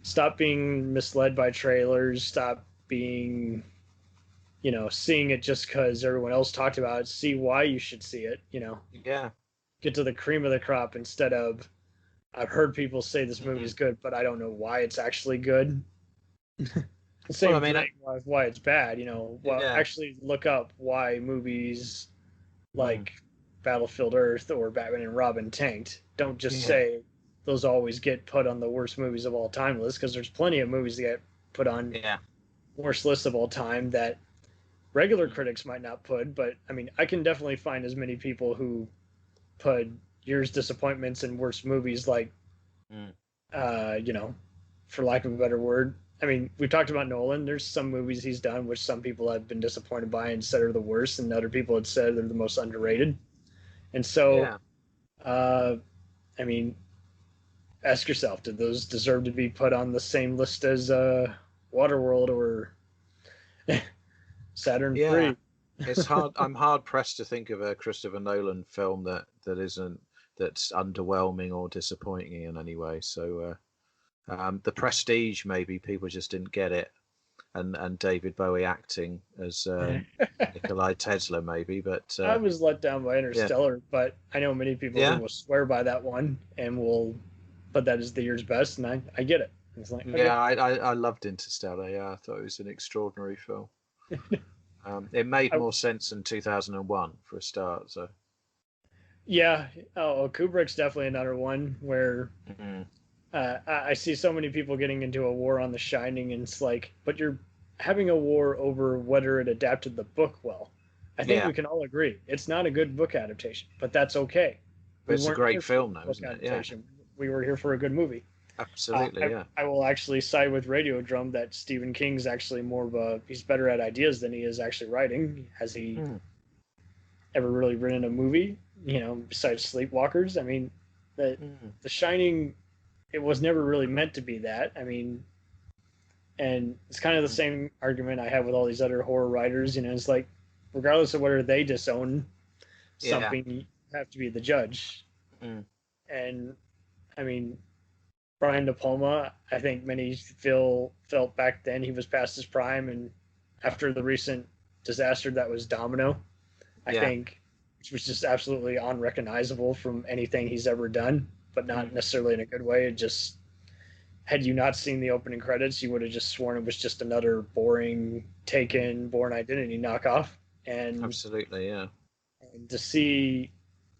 stop being misled by trailers, stop being, seeing it just because everyone else talked about it, see why you should see it, Yeah. get to the cream of the crop instead of, I've heard people say this movie is good, but I don't know why it's actually good. The same thing why it's bad, actually look up why movies like Battlefield Earth or Batman and Robin tanked. Don't just say those always get put on the worst movies of all time list, because there's plenty of movies that get put on worst lists of all time that regular critics might not put. But I mean, I can definitely find as many people who put year's disappointments in worst movies, like for lack of a better word. I mean, we've talked about Nolan. There's some movies he's done which some people have been disappointed by and said are the worst, and other people had said they're the most underrated. And so, I mean, ask yourself, did those deserve to be put on the same list as Waterworld or Saturn III? It's hard. I'm hard pressed to think of a Christopher Nolan film that's underwhelming or disappointing in any way. So, The Prestige, maybe people just didn't get it, and David Bowie acting as Nikolai Tesla, maybe. But I was let down by Interstellar, but I know many people who will swear by that one and will put that as the year's best, and I get it. It's like, okay. Yeah, I loved Interstellar. Yeah, I thought it was an extraordinary film. It made more sense than 2001 for a start. So yeah, Kubrick's definitely another one where I see so many people getting into a war on The Shining, and it's like, but you're having a war over whether it adapted the book well. I think we can all agree it's not a good book adaptation, but that's okay. But it's a great film, though, isn't it? Yeah. We were here for a good movie. Absolutely, I will actually side with Radiodrum that Stephen King's actually he's better at ideas than he is actually writing. Has he ever really written a movie, besides Sleepwalkers? I mean, The Shining, it was never really meant to be that. I mean, and it's kind of the same argument I have with all these other horror writers. It's like, regardless of whether they disown something, you have to be the judge. And I mean, Brian De Palma, I think many felt back then he was past his prime, and after the recent disaster that was Domino, I think, which was just absolutely unrecognizable from anything he's ever done, but not necessarily in a good way. It just, had you not seen the opening credits, you would have just sworn it was just another boring Taken, Born Identity knockoff. And absolutely, yeah. And to see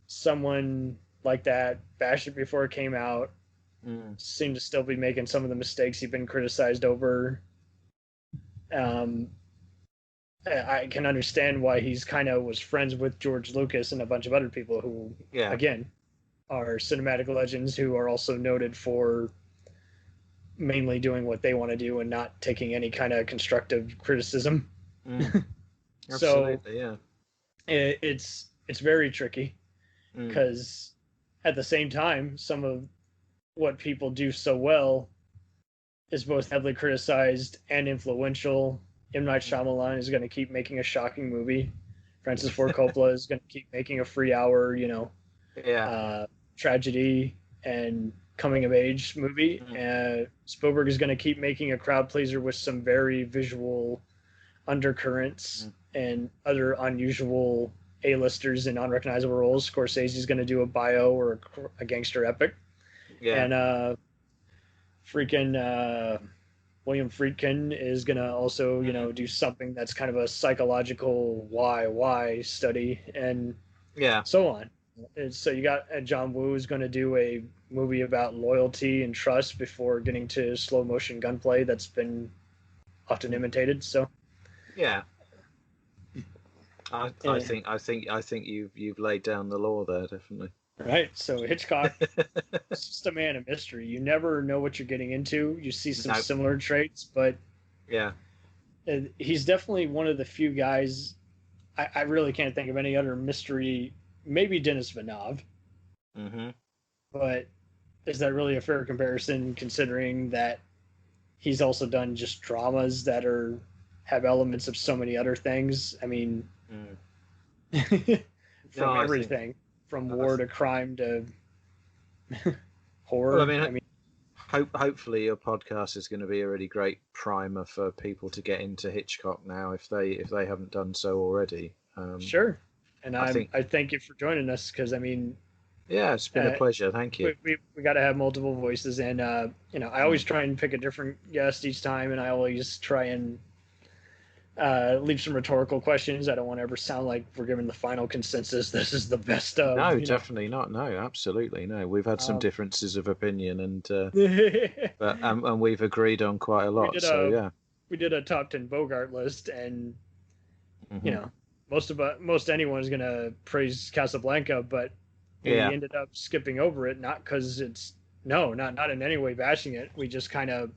someone like that bash it before it came out, seemed to still be making some of the mistakes he'd been criticized over. I can understand why he's kind of was friends with George Lucas and a bunch of other people who, again, are cinematic legends who are also noted for mainly doing what they want to do and not taking any kind of constructive criticism. Absolutely, yeah. It's very tricky because at the same time, some of what people do so well is both heavily criticized and influential. M. Night Shyamalan is going to keep making a shocking movie. Francis Ford Coppola is going to keep making a 3-hour, tragedy and coming of age movie. Spielberg is going to keep making a crowd pleaser with some very visual undercurrents and other unusual A-listers in unrecognizable roles. Scorsese is going to do a bio or a gangster epic. Yeah. And William Friedkin is going to also, do something that's kind of a psychological why study and so on. And so you got John Woo is going to do a movie about loyalty and trust before getting to slow motion gunplay that's been often imitated. So yeah, I think you've laid down the law there, definitely. Right. So Hitchcock is just a man of mystery. You never know what you're getting into. You see some similar traits, but yeah, he's definitely one of the few guys. I really can't think of any other mystery. Maybe Denis Villeneuve. Mm-hmm. But is that really a fair comparison, considering that he's also done just dramas that have elements of so many other things? I mean, from everything. From war to crime to horror. Well, I mean, hopefully your podcast is going to be a really great primer for people to get into Hitchcock now, if they haven't done so already. Sure, and I thank you for joining us, because I mean, yeah, it's been a pleasure. Thank you. We got to have multiple voices, and I always try and pick a different guest each time, and I always try and leave some rhetorical questions. I don't want to ever sound like we're giving the final consensus. This is the best of. No, definitely not. No, absolutely no. We've had some differences of opinion, and but and we've agreed on quite a lot. We did a top 10 Bogart list, and most anyone is gonna praise Casablanca, but we ended up skipping over it, not because not in any way bashing it. We just there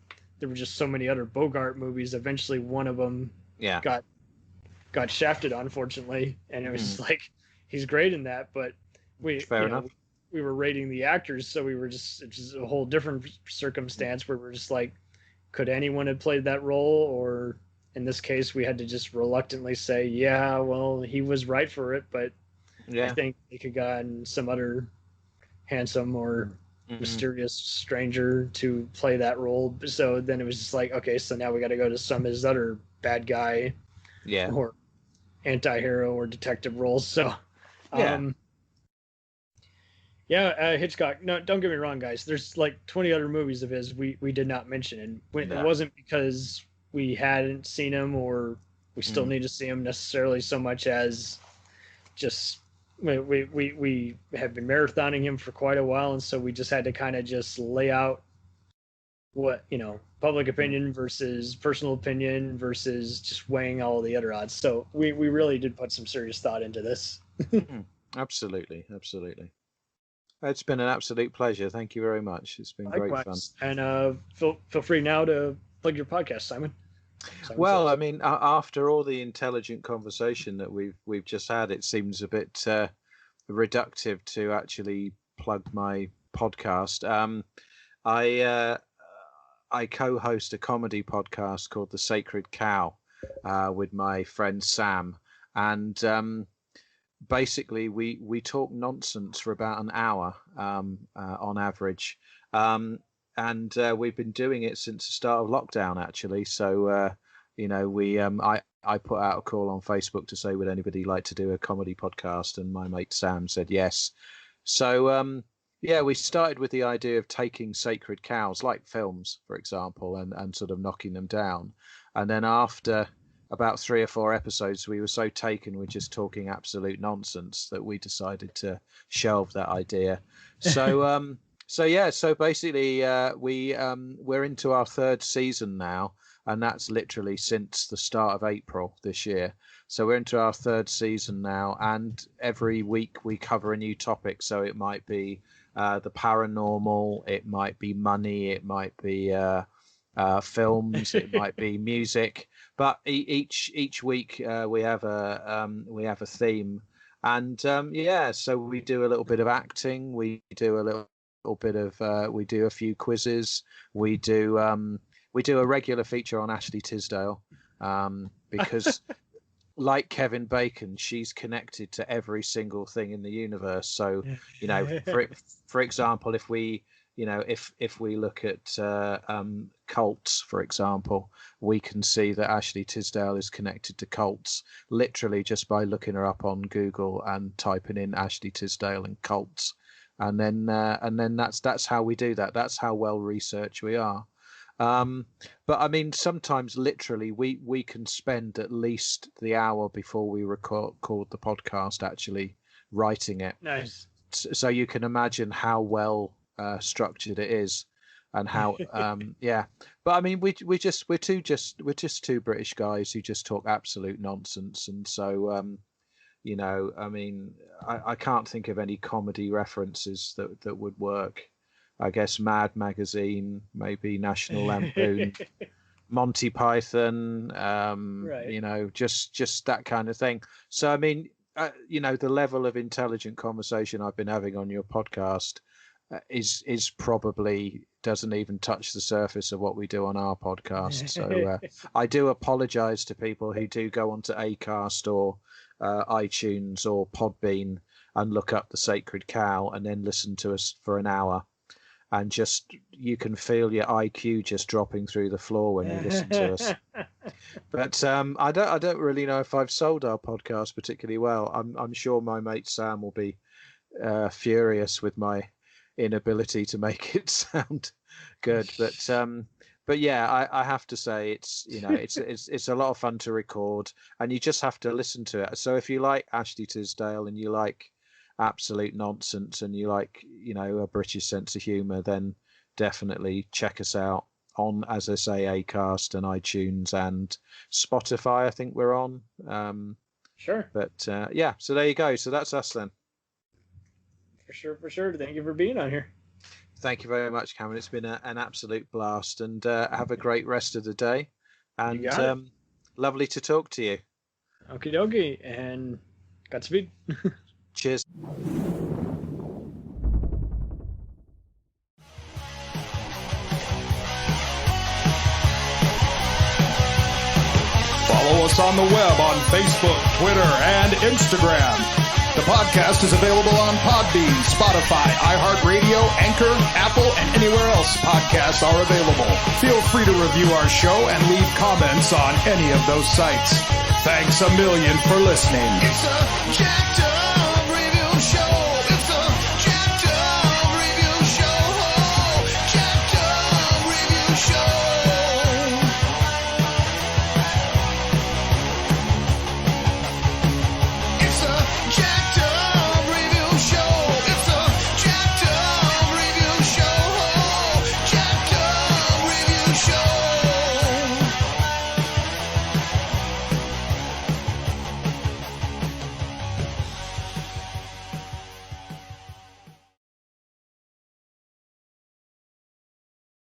were just so many other Bogart movies. Eventually, one of them got shafted, unfortunately, and it was like, he's great in that, but we were rating the actors, so we were it's just a whole different circumstance where we're just like, could anyone have played that role? Or in this case, we had to just reluctantly say, yeah, well, he was right for it, but I think they could have gotten some other handsome or mysterious stranger to play that role. So then it was just like, okay, so now we got to go to some of his other bad guy or anti-hero or detective roles. So Hitchcock, no, don't get me wrong, guys, there's like 20 other movies of his we did not mention, and it wasn't because we hadn't seen him or we still need to see him necessarily, so much as just we have been marathoning him for quite a while, and so we just had to kind of just lay out what, public opinion versus personal opinion versus just weighing all the other odds. So we really did put some serious thought into this. Absolutely. It's been an absolute pleasure. Thank you very much. It's been great fun. And feel free now to plug your podcast, Simon. Well, I mean, after all the intelligent conversation that we've just had, it seems a bit reductive to actually plug my podcast. I co-host a comedy podcast called The Sacred Cow with my friend Sam, and basically we talk nonsense for about an hour on average, and we've been doing it since the start of lockdown, actually. So I put out a call on Facebook to say, would anybody like to do a comedy podcast, and my mate Sam said yes. So we started with the idea of taking sacred cows, like films, for example, and sort of knocking them down. And then after about 3 or 4 episodes, we were so taken with just talking absolute nonsense that we decided to shelve that idea. So so basically we're into our 3rd season now, and that's literally since the start of April this year. So we're into our 3rd season now, and every week we cover a new topic. So it might be the paranormal, it might be money, it might be films, it might be music. But each week we have a theme, and so we do a little bit of acting, we do a little bit of we do a few quizzes, we do we do a regular feature on Ashley Tisdale because, like Kevin Bacon, she's connected to every single thing in the universe. So, for example, if we look at cults, for example, we can see that Ashley Tisdale is connected to cults literally just by looking her up on Google and typing in Ashley Tisdale and cults, and then that's how we do that. That's how well researched we are. But I mean, sometimes literally we can spend at least the hour before we record the podcast actually writing it. Nice. So you can imagine how well structured it is, and how But I mean, we're just two British guys who just talk absolute nonsense, and so I mean, I can't think of any comedy references that would work. I guess Mad Magazine, maybe National Lampoon, Monty Python, right. Just that kind of thing. So I mean, the level of intelligent conversation I've been having on your podcast is probably doesn't even touch the surface of what we do on our podcast. So I do apologize to people who do go onto Acast or iTunes or Podbean and look up The Sacred Cow and then listen to us for an hour, and just you can feel your IQ just dropping through the floor when you listen to us. But I don't really know if I've sold our podcast particularly well. I'm sure my mate Sam will be furious with my inability to make it sound good. But yeah, I have to say it's a lot of fun to record, and you just have to listen to it. So if you like Ashley Tisdale and you like absolute nonsense and you like a British sense of humor, then definitely check us out on, as I say, Acast and iTunes and Spotify. I think we're on. Sure. But so there you go. So that's us then. For sure. Thank you for being on here. Thank you very much, Cameron. It's been an absolute blast, and have a great rest of the day. And lovely to talk to you. Okie dokie, and Godspeed. Cheers. Follow us on the web on Facebook, Twitter, and Instagram. The podcast is available on Podbean, Spotify, iHeartRadio, Anchor, Apple, and anywhere else podcasts are available. Feel free to review our show and leave comments on any of those sites. Thanks a million for listening. It's a jacked up